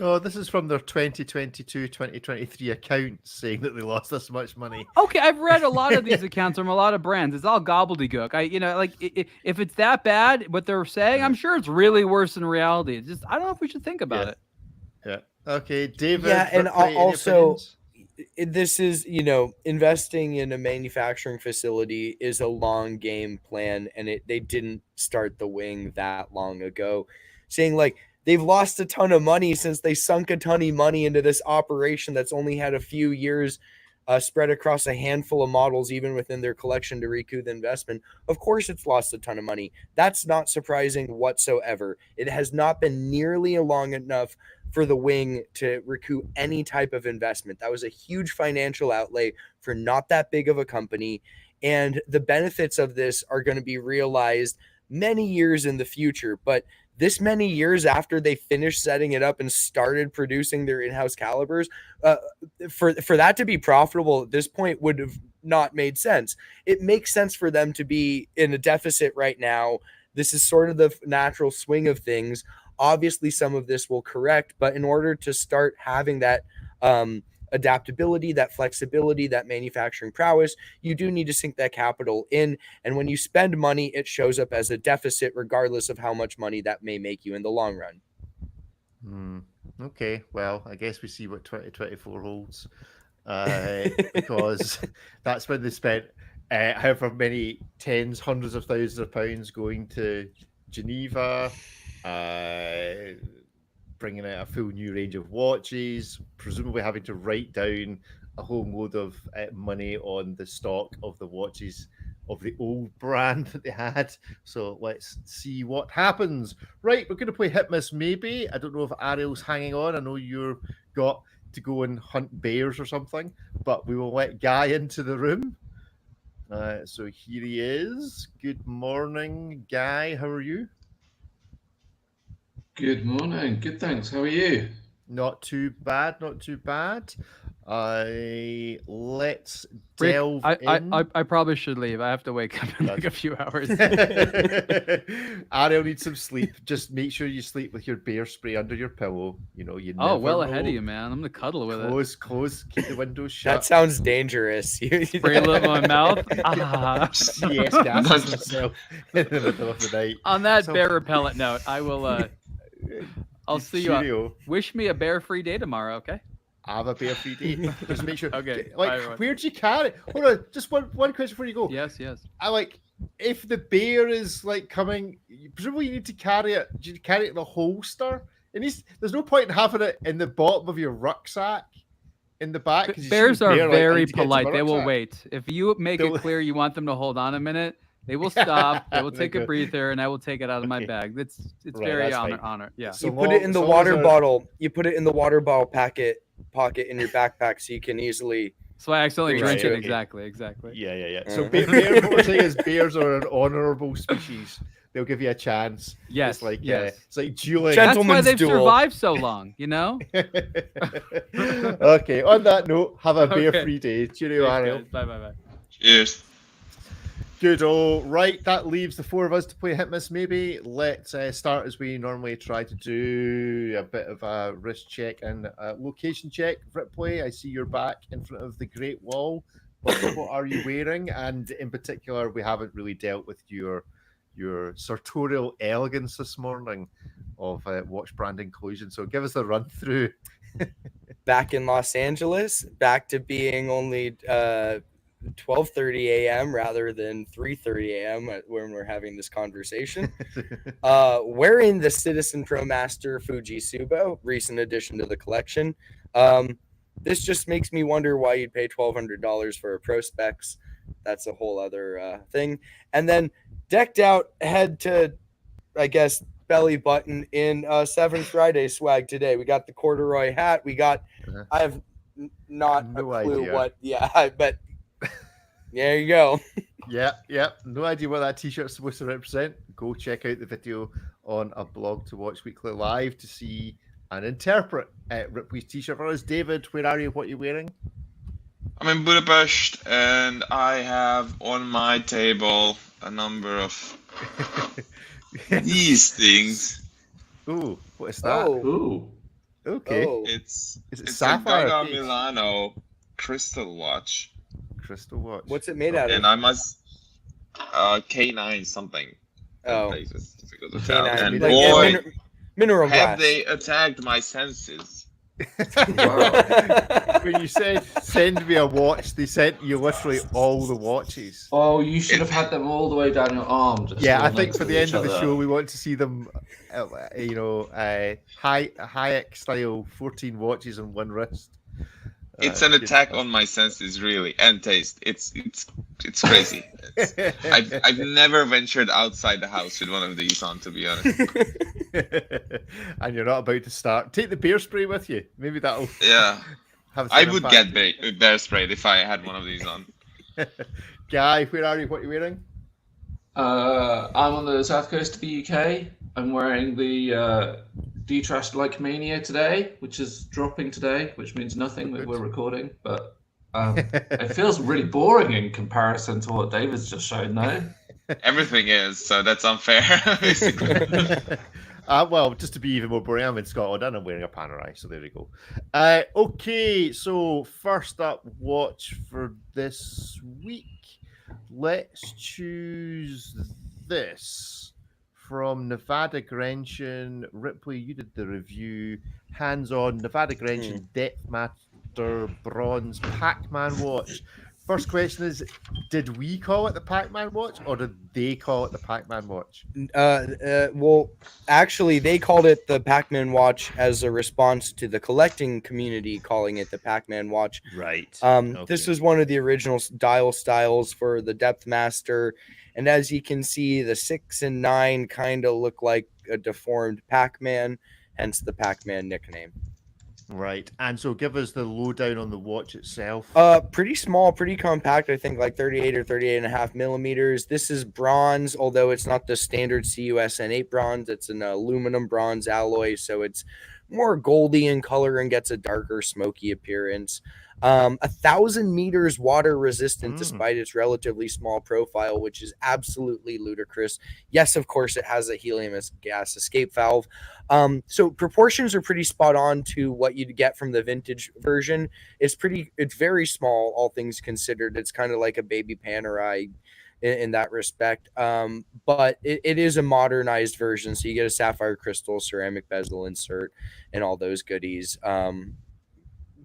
Oh, this is from their 2022-2023 accounts saying that they lost this much money. Okay, I've read a lot of these accounts from a lot of brands. It's all gobbledygook. If it's that bad, what they're saying, I'm sure it's really worse in reality. It's just, I don't know if we should think about it. Yeah. Okay, David. Yeah, and also, this is, investing in a manufacturing facility is a long game plan, and they didn't start the wing that long ago. Saying like, they've lost a ton of money since they sunk a ton of money into this operation that's only had a few years spread across a handful of models, even within their collection, to recoup the investment. Of course, it's lost a ton of money. That's not surprising whatsoever. It has not been nearly long enough for the wing to recoup any type of investment. That was a huge financial outlay for not that big of a company. and the benefits of this are going to be realized many years in the future. But this many years after they finished setting it up and started producing their in-house calibers, for that to be profitable at this point would have not made sense. It makes sense for them to be in a deficit right now. This is sort of the natural swing of things. Obviously, some of this will correct, but in order to start having that adaptability, that flexibility, that manufacturing prowess, you do need to sink that capital in. And when you spend money, it shows up as a deficit, regardless of how much money that may make you in the long run. Okay, well, I guess we see what 2024 holds, because that's when they spent however many tens, hundreds of thousands of pounds going to Geneva, bringing out a full new range of watches, presumably having to write down a whole load of money on the stock of the watches of the old brand that they had. So let's see what happens. Right, we're going to play Hit Miss Maybe. I don't know if Ariel's hanging on. I know you've got to go and hunt bears or something, but we will let Guy into the room. So here he is. Good morning, Guy. How are you? Good morning. Good, thanks. How are you? Not too bad, not too bad. Let's Rick, delve in. I probably should leave. I have to wake up in like a few hours. Ariel needs some sleep. Just make sure you sleep with your bear spray under your pillow. You know, you Oh, never well know. ahead of you, man. I'm gonna cuddle with it. Close, keep the windows shut. That sounds dangerous. Spray a little in my mouth. Ah. CS gases himself in the middle of the night. On that So- bear repellent note, I will. I'll see you. Cheerio. Wish me a bear-free day tomorrow, okay? Have a bear free day. Just make sure. Okay, Like, bye, everyone. where'd you carry? Hold on, just one question before you go. Yes. I like if the bear is like coming. Presumably, you need to carry it. Do you carry it in the holster? There's no point in having it in the bottom of your rucksack in the back. 'cause you see Bears the are bear, like, I very need to get to polite. my They will rucksack. wait. If you make They'll- it clear you want them to hold on a minute, they will stop. They will They take a go. breather, and I will take it out of my Okay. bag. It's Right, very that's fine. honor. Yeah. So You put it in the long- so long water as they're- bottle. You put it in the water bottle pocket in your backpack, so you can easily. So I accidentally Right, drink it. okay. Exactly. Yeah. So Uh-huh. what we're saying is bears are an honourable species. They'll give you a chance. Yes. It's like yes. it's like dueling. That's why Gentleman's they've duel. survived so long. You know. Okay. On that note, have a Okay. bear-free day. Cheerio, Ariel. Bye. Cheers. Good. All right. That leaves the four of us to play Hit Miss Maybe. Let's start as we normally try to do, a bit of a wrist check and a location check. Ripley, I see you're back in front of the Great Wall. What are you wearing? And in particular, we haven't really dealt with your sartorial elegance this morning of watch brand inclusion. So give us a run through. Back in Los Angeles, back to being only 12:30 a.m. rather than 3:30 a.m. when we're having this conversation. Wearing the Citizen ProMaster Fuji Subo, recent addition to the collection. This just makes me wonder why you'd pay $1,200 for a Pro Specs. That's a whole other thing. And then decked out head to, I guess, belly button in Seventh Friday swag today. We got the corduroy hat. We got, Uh-huh. I have not No a clue idea. what, but there you go. Yeah. No idea what that t-shirt's supposed to represent. Go check out the video on a Blog to Watch Weekly Live to see and interpret Ripley's t-shirt for us. David, where are you? What are you wearing? I'm in Budapest, and I have on my table a number of these things. Ooh, what is that? Oh, Ooh. Okay. oh. It's Is it it's a sapphire Gaga piece? Milano crystal watch, Crystal watch. What's it made out of? and I must K9 something. Oh. Places, difficult to tell. K9, And like boy, mineral have glass. they attacked my senses. When you said send me a watch, they sent you literally all the watches. Oh, you should have had them all the way down your arm. Just Yeah, all I think next for to the end each of the other. show, we want to see them, Hayek style 14 watches on one wrist. It's an Good attack stuff. on my senses, really, and taste. It's crazy. I've never ventured outside the house with one of these on, to be honest. And you're not about to start. Take the bear spray with you. Maybe that'll Yeah, have. I some would impact. get bear sprayed if I had one of these on. Guy, where are you? What are you wearing? I'm on the south coast of the UK. I'm wearing the D-Trash Like Mania today, which is dropping today, which means nothing when good. we're recording. But it feels really boring in comparison to what David's just shown, though. Everything is, so that's unfair, basically. Well, just to be even more boring, I'm in Scotland and I'm wearing a Panerai, so there we go. Okay, so first up watch for this week. Let's choose this from Nevada Grenchen. Ripley, you did the review. Hands-on Nevada Grenchen Depth Master Bronze Pac-Man watch. First question is, did we call it the Pac-Man watch or did they call it the Pac-Man watch? Well, actually, they called it the Pac-Man watch as a response to the collecting community calling it the Pac-Man watch. Right. This was one of the original dial styles for the Depth Master. And as you can see, the 6 and 9 kind of look like a deformed Pac-Man, hence the Pac-Man nickname. Right. And so give us the lowdown on the watch itself. Pretty small, pretty compact. I think like 38 or 38 and a half millimeters. This is bronze, although it's not the standard CUSN8 bronze. It's an aluminum bronze alloy, so it's more goldy in color and gets a darker, smoky appearance. 1,000 meters water resistant despite its relatively small profile, which is absolutely ludicrous. Yes, of course, it has a helium gas escape valve. So proportions are pretty spot on to what you'd get from the vintage version. It's very small, all things considered. It's kind of like a baby Panerai in that respect. But it is a modernized version. So you get a sapphire crystal, ceramic bezel insert, and all those goodies.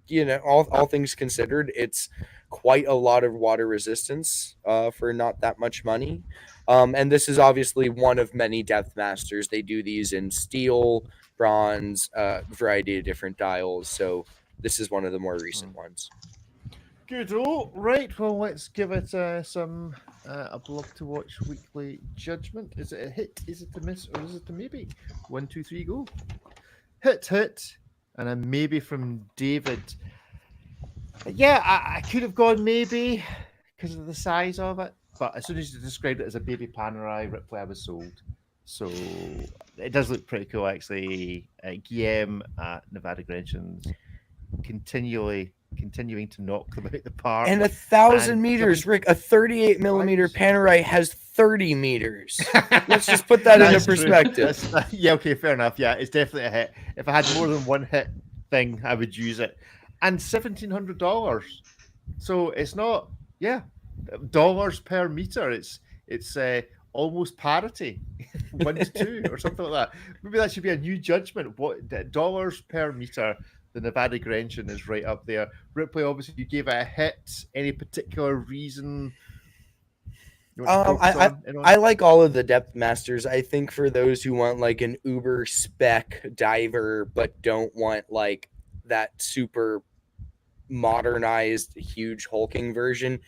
All things considered, it's quite a lot of water resistance for not that much money. And this is obviously one of many Depth Masters. They do these in steel, bronze, variety of different dials. So this is one of the more recent ones. Good. Oh, right. Well, let's give it some aBlogtoWatch weekly judgment. Is it a hit? Is it a miss? Or is it a maybe? 1, 2, 3, go. Hit. And a maybe from David. Yeah, I could have gone maybe because of the size of it. But as soon as you described it as a baby Panerai, Ripley, I was sold. So it does look pretty cool, actually. Guillaume at Nevada Grenchens continuing to knock them out the park. And 1,000 meters, Rick, a 38 millimeter Panerai has 30 meters. Let's just put that into perspective. Yeah, okay, fair enough. Yeah, it's definitely a hit. If I had more than one hit thing, I would use it. And $1,700. So it's not, dollars per meter. It's almost parity, 1 to 2 or something like that. Maybe that should be a new judgment. What dollars per meter? The Nevada Grenchen is right up there. Ripley, obviously, you gave it a hit. Any particular reason? I like all of the Depth Masters. I think for those who want like an uber spec diver but don't want like that super modernized huge hulking version,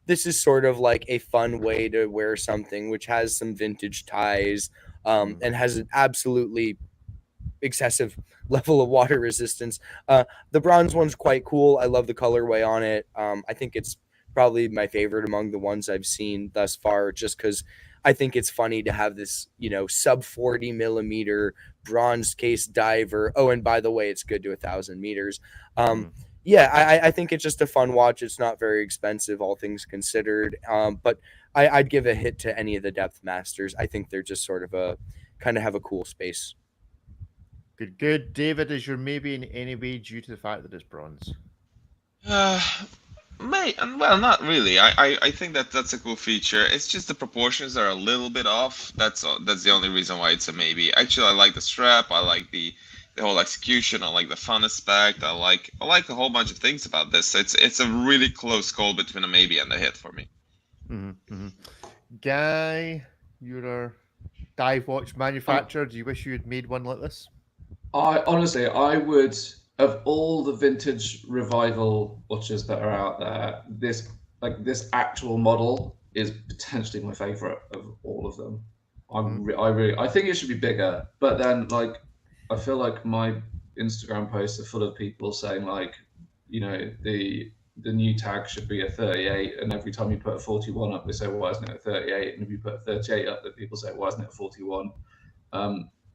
this is sort of like a fun way to wear something which has some vintage ties and has an absolutely excessive level of water resistance. The bronze one's quite cool. I love the colorway on it. I think it's probably my favorite among the ones I've seen thus far, just because I think it's funny to have this, sub 40 millimeter bronze case diver. Oh, and by the way, it's good to 1,000 meters. I think it's just a fun watch. It's not very expensive, all things considered. But I'd give a hit to any of the Depth Masters. I think they're just sort of have a cool space. Good. David, is your maybe in any way due to the fact that it's bronze? Well, not really. I think that's a cool feature. It's just the proportions are a little bit off. That's the only reason why it's a maybe. Actually, I like the strap. I like the whole execution. I like the fun aspect. I like a whole bunch of things about this. It's a really close call between a maybe and a hit for me. Guy, you're a dive watch manufacturer. Do you wish you had made one like this? I would, of all the vintage revival watches that are out there, this actual model is potentially my favorite of all of them. I think it should be bigger, but then I feel like my Instagram posts are full of people saying the the new tag should be a 38, and every time you put a 41 up, they say, why isn't it a 38? And if you put a 38 up, then people say, why isn't it a 41?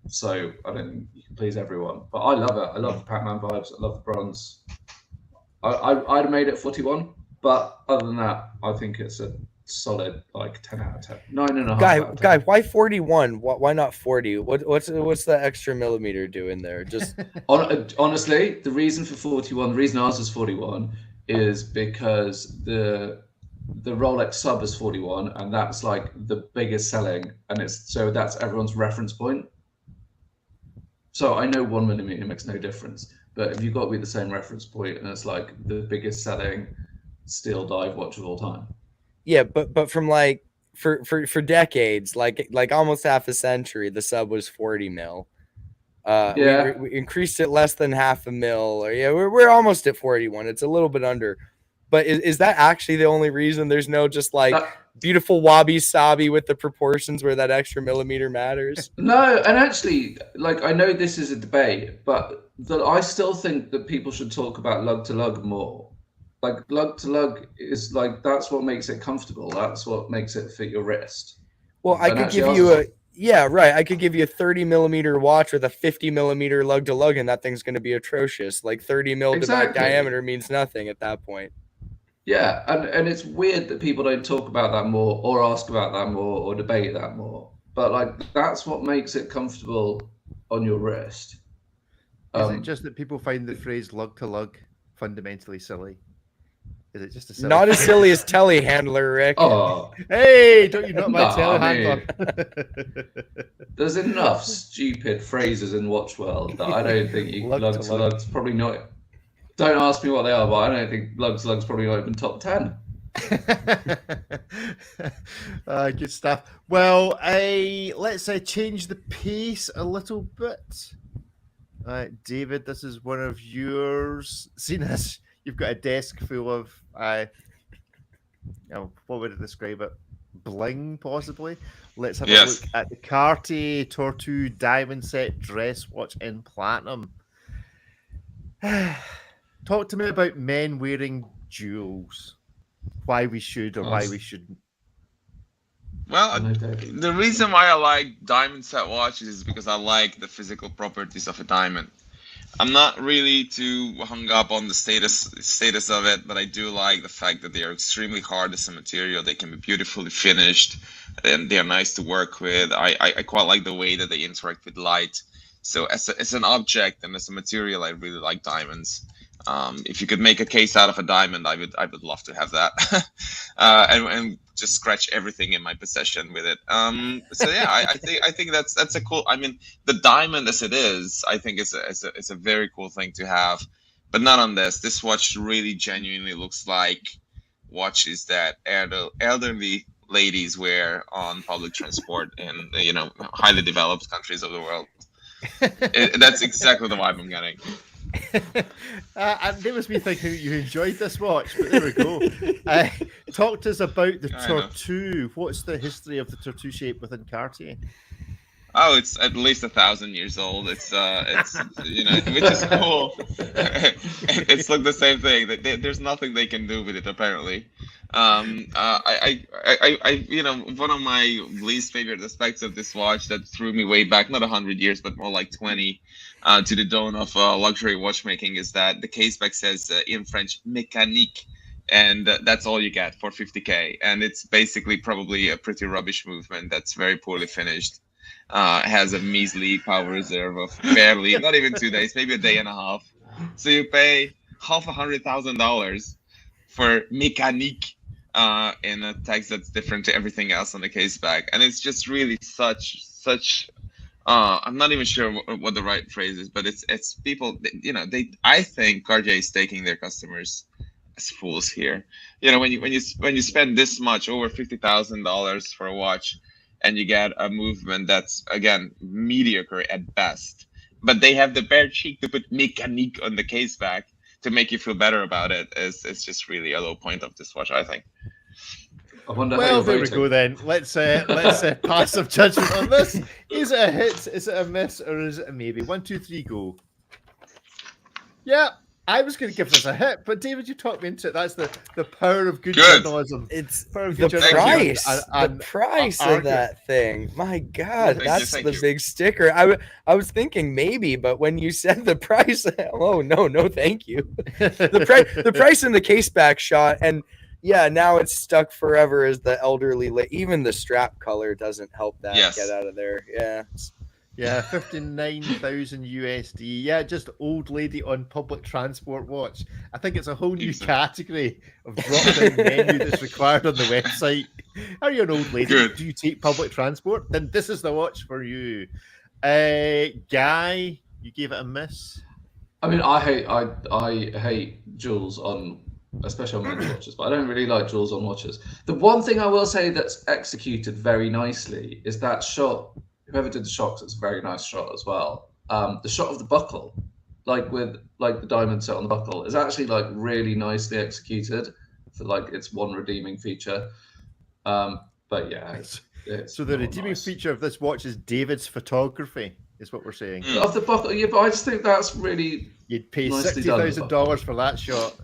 So I don't think you can please everyone, but I love it. I love the Pac-Man vibes. I love the bronze. I'd have made it 41, but other than that, I think it's a solid like 10 out of 10, 9.5. Guy, why 41? Why not 40? What's the extra millimeter doing there? Just honestly, the reason for 41, the reason ours is 41, is because the Rolex sub is 41, and that's like the biggest selling, and that's everyone's reference point. So I know 1 millimeter makes no difference, but if you've got to be the same reference point, and it's like the biggest selling steel dive watch of all time. Yeah, but from like for decades, like almost half a century, the sub was 40 mil. We increased it less than half a mil, or we're almost at 41. It's a little bit under. But is that actually the only reason? There's no just like beautiful wabi sabi with the proportions where that extra millimeter matters? No, and actually, like, I know this is a debate, but I still think that people should talk about lug to lug more. Like, lug to lug is like, that's what makes it comfortable. That's what makes it fit your wrist. Well, I could give you I could give you a 30 millimeter watch with a 50 millimeter lug to lug, and that thing's going to be atrocious. Like 30 mil diameter means nothing at that point. Yeah, and it's weird that people don't talk about that more, or ask about that more, or debate that more. But like, that's what makes it comfortable on your wrist. Is it just that people find the phrase lug to lug fundamentally silly? Is it just a silly not as silly as telehandler, Rick? Oh, hey, don't you know my telehandler? There's enough stupid phrases in watch world that I don't think you lug to lug's probably not. Don't ask me what they are, but I don't think lug to lug's probably not even top 10. Good stuff. Well, let's change the pace a little bit. David, this is one of yours. Seen as you've got a desk full of, what would I describe it? Bling, possibly. Let's have a look at the Cartier Tortue Diamond Set dress watch in platinum. Talk to me about men wearing jewels. Why we should or why we shouldn't. Well, the reason why I like diamond set watches is because I like the physical properties of a diamond. I'm not really too hung up on the status of it, but I do like the fact that they are extremely hard as a material. They can be beautifully finished, and they are nice to work with. I quite like the way that they interact with light. So as an object and as a material, I really like diamonds. If you could make a case out of a diamond, I would love to have that, and just scratch everything in my possession with it. So yeah, I think that's a cool. I mean, the diamond as it is, I think it's a very cool thing to have, but not on this. This watch really genuinely looks like watches that elderly ladies wear on public transport in highly developed countries of the world. That's exactly the vibe I'm getting. And there was me thinking you enjoyed this watch, but there we go. Talk to us about the Tortue. What's the history of the Tortue shape within Cartier? Oh, it's at least 1,000 years old. It's which is cool. It's like the same thing. There's nothing they can do with it apparently. One of my least favorite aspects of this watch that threw me way back, not 100 years, but more like 20, to the dawn of luxury watchmaking is that the case back says in French mécanique, and that's all you get for 50K, and it's basically probably a pretty rubbish movement that's very poorly finished. Has a measly power reserve of barely, not even 2 days, maybe a day and a half. So you pay $500,000 for mécanique in a text that's different to everything else on the case back, and it's just really such. I'm not even sure what the right phrase is, but it's people. I think Cartier is taking their customers as fools here. When you spend this much, over $50,000 for a watch, and you get a movement that's again mediocre at best, but they have the bare cheek to put mécanique on the case back to make you feel better about it. It's just really a low point of this watch, I think. Well, there we go then. Let's pass some judgment on this. Is it a hit? Is it a miss? Or is it a maybe? 1, 2, 3, go. Yeah, I was going to give this a hit, but David, you talked me into it. That's the power of good Good. journalism. It's Power of the good journalism price. and The price of argue. that thing. My God, Thank you, that's thank the you. big sticker. I was thinking maybe, but when you said the price, oh no, thank you. The price in the case back shot, and yeah, now it's stuck forever as the elderly. Even the strap color doesn't help that Yes. get out of there. Yeah. Yeah, 59,000 USD. Yeah, just old lady on public transport watch. I think it's a whole new Exactly. category of drop-down menu that's required on the website. Are you an old lady? Good. Do you take public transport? Then this is the watch for you. Guy, you gave it a miss. I mean, I hate jewels on, especially on men's watches, but I don't really like jewels on watches. The one thing I will say that's executed very nicely is that shot. Whoever did the shots, it's a very nice shot as well. The shot of the buckle, like with like the diamond set on the buckle, is actually like really nicely executed for like its one redeeming feature. But yeah, it's So the not redeeming nice. feature of this watch is David's photography, is what we're saying. Mm. Of the buckle, yeah, but I just think that's really You'd pay nicely done, the $60,000 for that shot.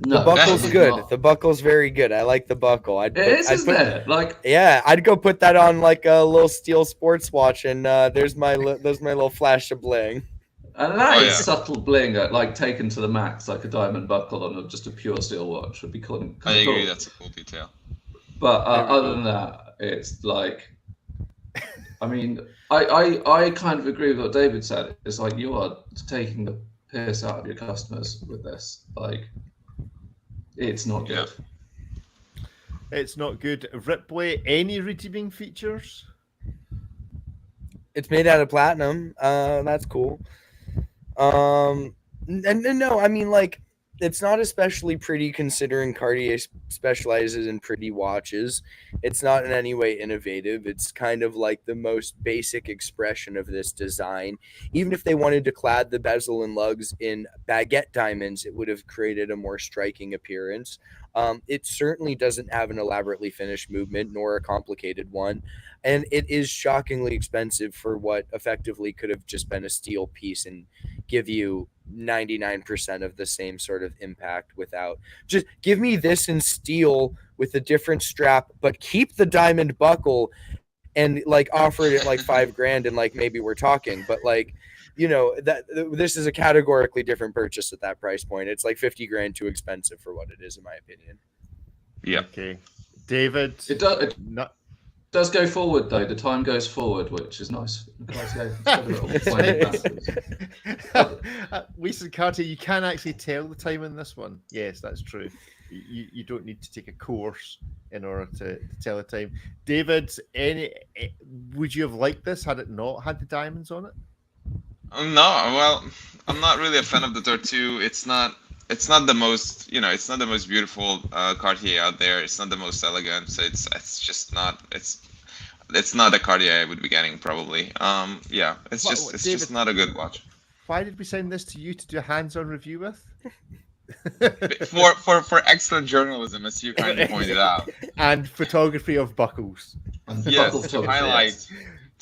no. The buckle's it's good. not. The buckle's very good. I like the buckle. It is, isn't it? Like, Yeah, I'd go put that on like a little steel sports watch, and there's my little flash of bling. and that Oh, is yeah. subtle bling, like taken to the max, like a diamond buckle on just a pure steel watch would be cool. I agree. That's a cool detail. But There we other go. than that, it's like, I mean, I kind of agree with what David said. It's like you are taking the piss out of your customers with this. Like, it's not good. It's not good. Ripley, any redeeming features? It's made out of platinum. That's cool. And no, I mean, like, it's not especially pretty considering Cartier specializes in pretty watches. It's not in any way innovative. It's kind of like the most basic expression of this design. Even if they wanted to clad the bezel and lugs in baguette diamonds, it would have created a more striking appearance. It certainly doesn't have an elaborately finished movement nor a complicated one. And it is shockingly expensive for what effectively could have just been a steel piece and give you 99% of the same sort of impact without. Just give me this in steel with a different strap, but keep the diamond buckle and like offer it at like $5,000 and like maybe we're talking. But like, you know, that this is a categorically different purchase at that price point. It's like $50,000 too expensive for what it is, in my opinion. Yeah. Okay. David. It does. It Not, does go forward though. The time goes forward, which is nice. Lisa Carter, you can actually tell the time in this one. Yes, that's true. You don't need to take a course in order to tell the time. David, would you have liked this had it not had the diamonds on it? No, well, I'm not really a fan of the Tortue. It's not the most, it's not the most beautiful Cartier out there. It's not the most elegant. So it's just not. It's not a Cartier I would be getting probably. Yeah, it's David, just not a good watch. Why did we send this to you to do a hands-on review with? for excellent journalism, as you kindly pointed out, and photography of buckles. Yes, to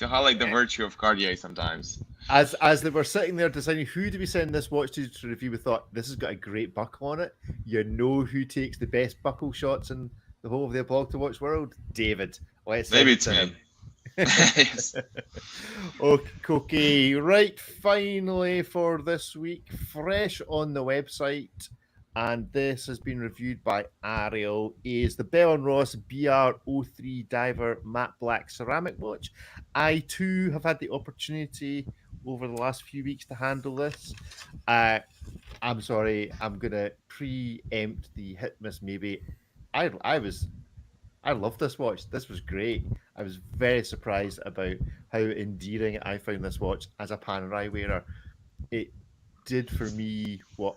highlight the virtue of Cartier sometimes. As they were sitting there deciding who do we send this watch to review, we thought this has got a great buckle on it. You know who takes the best buckle shots in the whole of the aBlogtoWatch world? David. Maybe it's me. Yes. Okay, right. Finally for this week, fresh on the website, and this has been reviewed by Ariel, is the Bell & Ross BR03 Diver Matte Black Ceramic Watch. I too have had the opportunity over the last few weeks to handle this. I'm sorry, I'm going to preempt the hit miss maybe. I love this watch. This was great. I was very surprised about how endearing I found this watch as a Panerai wearer. It did for me what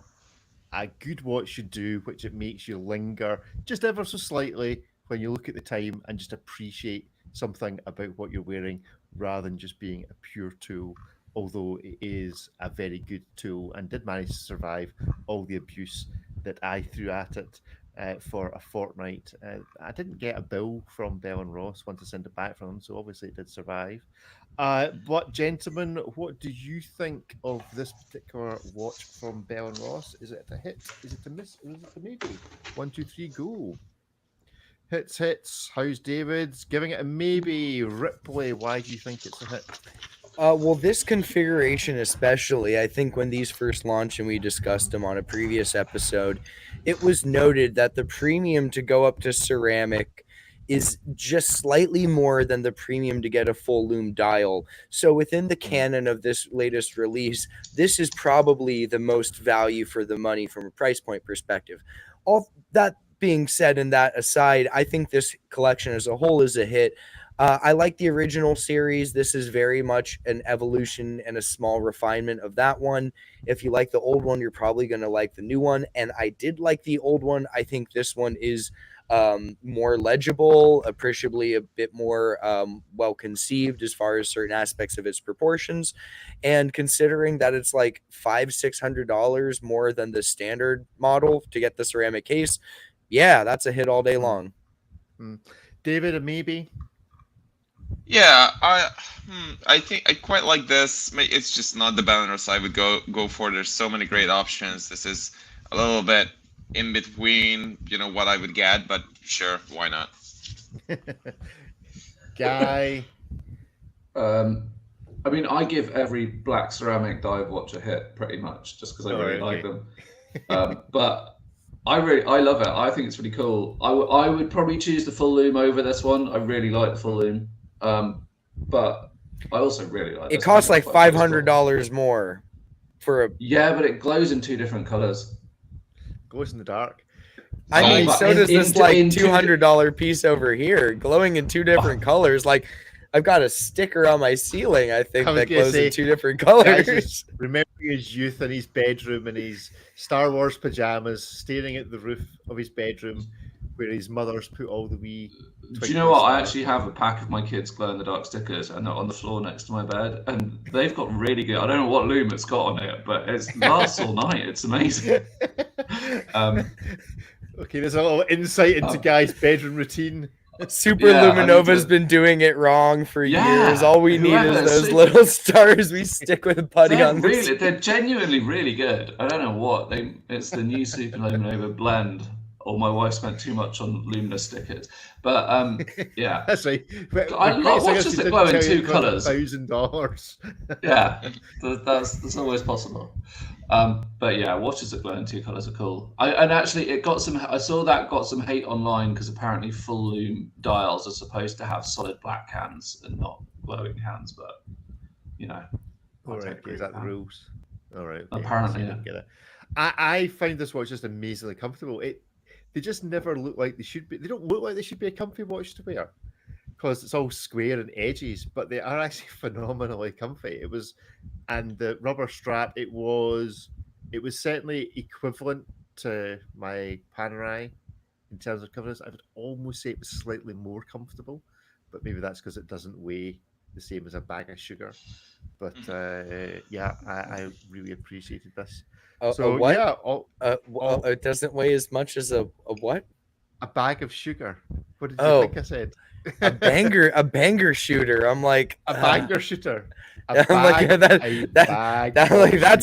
a good watch should do, which it makes you linger just ever so slightly when you look at the time and just appreciate something about what you're wearing rather than just being a pure tool, although it is a very good tool and did manage to survive all the abuse that I threw at it. for a fortnight. I didn't get a bill from Bell and Ross once I sent it back from them, so obviously it did survive. But gentlemen, what do you think of this particular watch from Bell and Ross? Is it a hit? Is it a miss? Or is it a maybe? 1, 2, 3, go. Hits. How's David's? Giving it a maybe. Ripley, why do you think it's a hit? Well, this configuration especially, I think when these first launched and we discussed them on a previous episode, it was noted that the premium to go up to ceramic is just slightly more than the premium to get a full lume dial. So within the canon of this latest release, this is probably the most value for the money from a price point perspective. All that being said and that aside, I think this collection as a whole is a hit. I like the original series. This is very much an evolution and a small refinement of that one. If you like the old one, you're probably going to like the new one. And I did like the old one. I think this one is more legible, appreciably a bit more well conceived as far as certain aspects of its proportions. And considering that it's like $500-600 more than the standard model to get the ceramic case, yeah, that's a hit all day long. David, a maybe? Yeah, I think I quite like this. It's just not the balance I would go for. There's so many great options. This is a little bit in between, what I would get, but sure, why not? Guy. I mean, I give every black ceramic dive watch a hit pretty much, just because I really like them. But I love it. I think it's really cool. I would probably choose the full lume over this one. I really like the full lume. But I also really like it. Costs like $500 more for a. Yeah, but it glows in 2 different colors. Glows in the dark. I mean, so does this like $200 piece over here, glowing in 2 different colors. Like, I've got a sticker on my ceiling, I think, that glows in 2 different colors. Remember his youth in his bedroom in his Star Wars pajamas, staring at the roof of his bedroom where his mother's put all the wee... Do you know what? I actually have a pack of my kids' glow-in-the-dark stickers, and they're on the floor next to my bed, and they've got really good... I don't know what lume it's got on it, but it lasts all night. It's amazing. Okay, there's a little insight into Guy's bedroom routine. Super Luminova's been doing it wrong for years. All we need is those little stars we stick with Putty on this. They're genuinely really good. I don't know what. It's the new Super Luminova blend. Or my wife spent too much on Lumina stickers. But yeah. That's right. I love watches that glow in 2 colours. $1,000. Yeah, that's always possible. But yeah, watches that glow in 2 colours are cool. And actually, it got some. I saw that got some hate online because apparently full lume dials are supposed to have solid black hands and not glowing hands. But all right, is that the rules? All right. Okay. Apparently, I get it. I find this watch just amazingly comfortable. They just never look like they should be. They don't look like they should be a comfy watch to wear because it's all square and edges, but they are actually phenomenally comfy. And the rubber strap, it was certainly equivalent to my Panerai in terms of comfortness. I would almost say it was slightly more comfortable, but maybe that's because it doesn't weigh the same as a bag of sugar. But yeah, I really appreciated this. So what? Yeah, it doesn't weigh as much as a what? A bag of sugar. What did you think I said? a banger shooter. I'm like a banger shooter. That's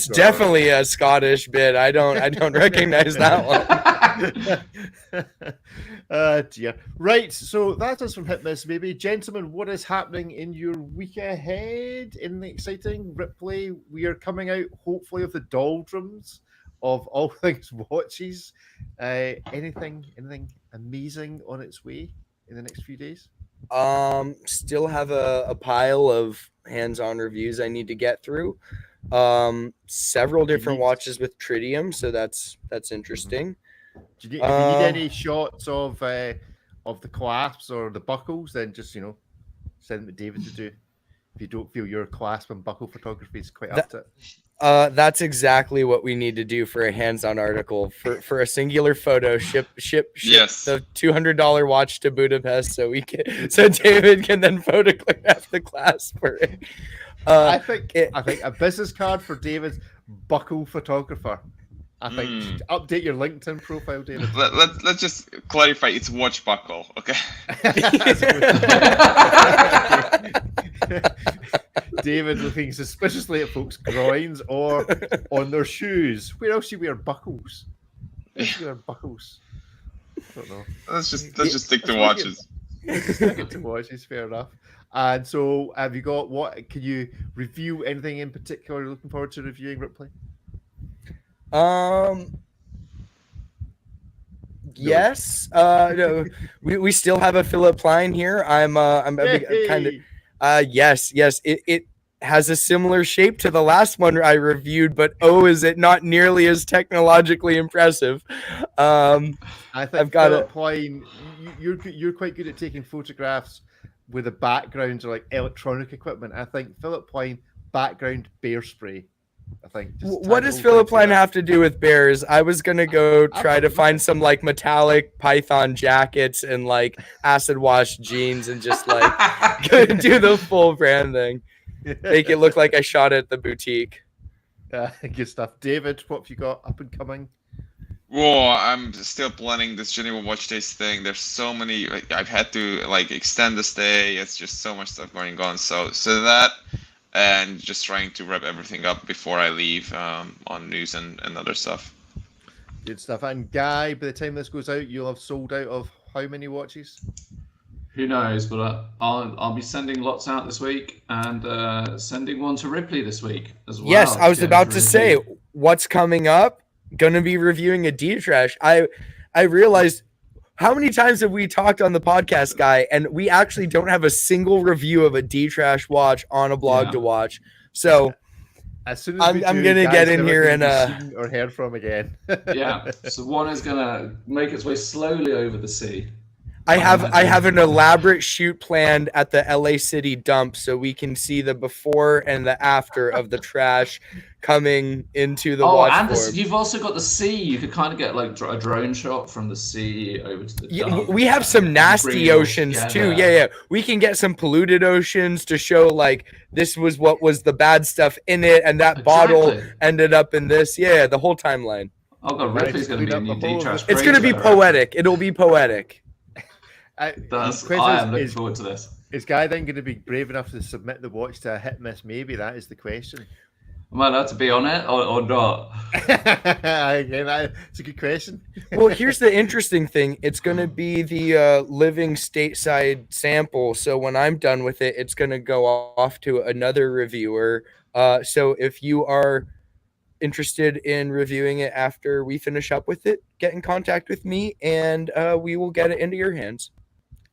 definitely a Scottish bit. I don't recognize that one. Dear. Right, so that is from Hit Miss Maybe. Gentlemen, what is happening in your week ahead? Anything exciting? Ripley, we are coming out hopefully of the doldrums of all things watches. Anything amazing on its way in the next few days? Still have a pile of hands-on reviews I need to get through. Several different watches with tritium, so that's interesting. If you need any shots of the clasps or the buckles, then just send them to David to do. If you don't feel your clasp and buckle photography is quite up to it. That's exactly what we need to do for a hands-on article for a singular photo. Ship yes. The $200 watch to Budapest so David can then photograph the clasp for it. I think a business card for David's buckle photographer. I think you should update your LinkedIn profile, David. Let's just clarify. It's watch buckle, okay? David looking suspiciously at folks' groins or on their shoes. Where else do you wear buckles? Where else do you wear buckles? I don't know. Let's just stick to watches. Stick to watches, fair enough. And so, have you got what? Can you review anything in particular you're looking forward to reviewing, Ripley? Yes. No, we still have a Philip Plein here. I'm kind of yes. It has a similar shape to the last one I reviewed, but is it not nearly as technologically impressive? I think I've got Philip Plein, you're quite good at taking photographs with a background or like electronic equipment. I think Philip Plein background bear spray. I think. What does Philip Plein have to do with bears? I was gonna go try to find some like metallic python jackets and like acid wash jeans and just like do the full brand thing. Make it look like I shot it at the boutique. Good stuff. David, what have you got up and coming? Whoa, I'm still planning this Geneva Watch Days thing. There's so many. I've had to like extend the stay. It's just so much stuff going on. So that, and just trying to wrap everything up before I leave on news and other stuff. Good stuff. And Guy, by the time this goes out, you'll have sold out of how many watches? Who knows? But I'll be sending lots out this week and sending one to Ripley this week as well. Yes, I was about to say what's coming up. Going to be reviewing a D-Trash. I realized how many times have we talked on the podcast, Guy, and we actually don't have a single review of a D-Trash watch on a blog to watch. So as soon as I'm going to get in here and seen or heard from again. Yeah. So one is going to make its way slowly over the sea. I have an elaborate shoot planned at the LA City dump so we can see the before and the after of the trash coming into the watch form. You've also got the sea. You could kind of get like a drone shot from the sea over to the dump. We have some nasty oceans too. Yeah. We can get some polluted oceans to show like this was what was the bad stuff in it, and that bottle ended up in this. Yeah, the whole timeline. Oh god, Ripley's going to be a new D-Trash. It's going to be poetic. It'll be poetic. I am looking forward to this. Is Guy then going to be brave enough to submit the watch to a hit miss? Maybe that is the question. Am I allowed to be on it or not? Again, that's a good question. Well, here's the interesting thing. It's going to be the living stateside sample. So when I'm done with it, it's going to go off to another reviewer. So if you are interested in reviewing it after we finish up with it, get in contact with me and we will get it into your hands.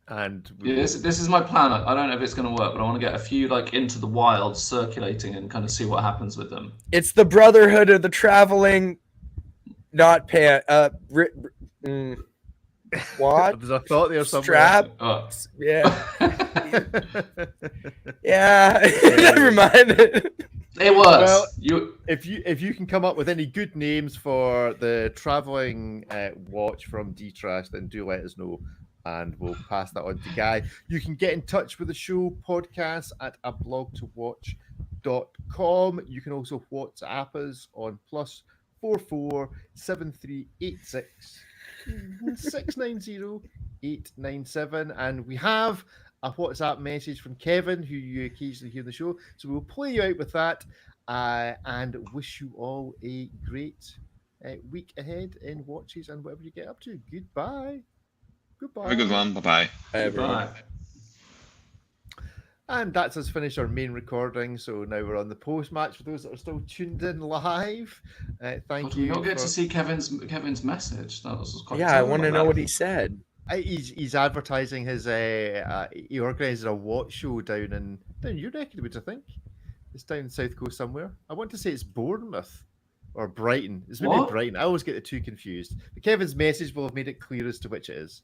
And this is my plan. I don't know if it's going to work, but I want to get a few like into the wild circulating and kind of see what happens with them. It's the brotherhood of the traveling, not what? There's a thought there somewhere. Strap. Yeah. Yeah. Never mind. It was. Well, if you can come up with any good names for the traveling watch from D-Trash, then do let us know, and we'll pass that on to Guy. You can get in touch with the show podcast at aBlogtoWatch.com. You can also WhatsApp us on +44 7386 690 897, and we have a WhatsApp message from Kevin, who you occasionally hear in the show. So we'll play you out with that and wish you all a great week ahead in watches and whatever you get up to. Goodbye. Have a good one. Bye-bye. Bye. And that's us finished our main recording. So now we're on the post-match for those that are still tuned in live. Thank you. You'll get to see Kevin's message. That was quite I want to know what he said. He's advertising his. He organises a watch show down your neck of the woods, I think. It's down the south coast somewhere. I want to say it's Bournemouth or Brighton. It's maybe Brighton. I always get the two confused. But Kevin's message will have made it clear as to which it is.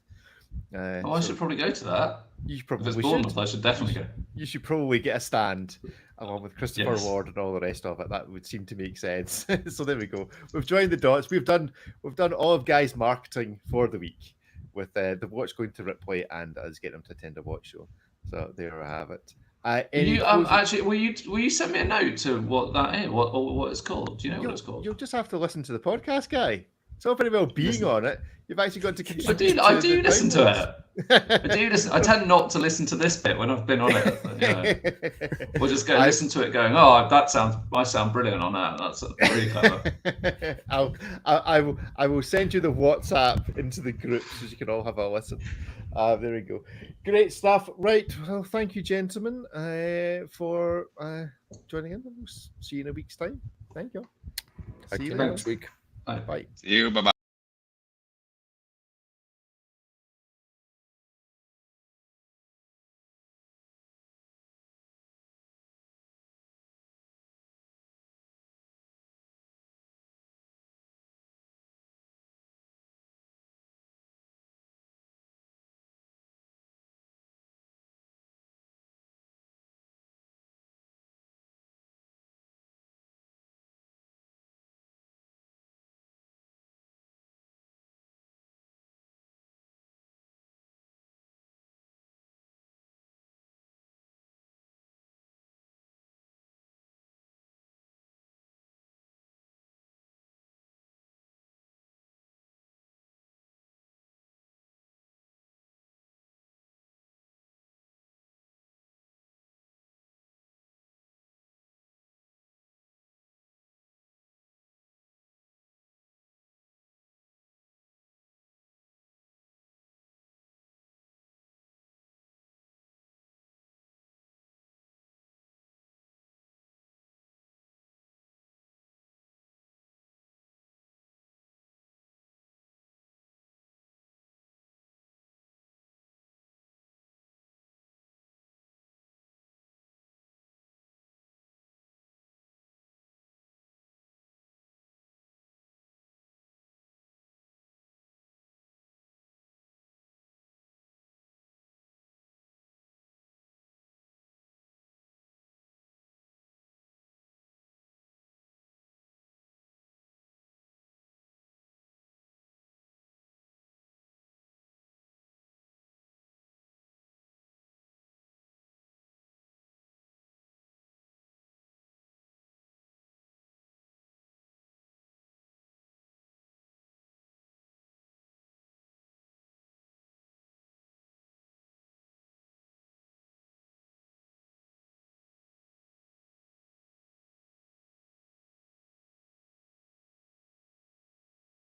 I should probably go to that. You probably if it's Bournemouth, I should definitely go. You should probably get a stand along with Christopher Ward and all the rest of it. That would seem to make sense. So there we go. We've joined the dots. We've done all of Guy's marketing for the week, with the watch going to Ripley and us getting him to attend a watch show. So there I have it. Any Actually, will you send me a note to what that is? What it's called? Do you know what it's called? You'll just have to listen to the podcast, guy. It's all very well being on it. You've actually got to contribute. I do the listen to downloads. it. I do listen. I tend not to listen to this bit when I've been on it. You know. We'll just go listen to it, going, "Oh, I sound brilliant on that. That's really clever." I will send you the WhatsApp into the group so you can all have a listen. There we go. Great stuff. Right. Well, thank you, gentlemen, for joining in. We'll see you in a week's time. Thank you. See you later. next week. Bye. Bye. See you. Bye bye.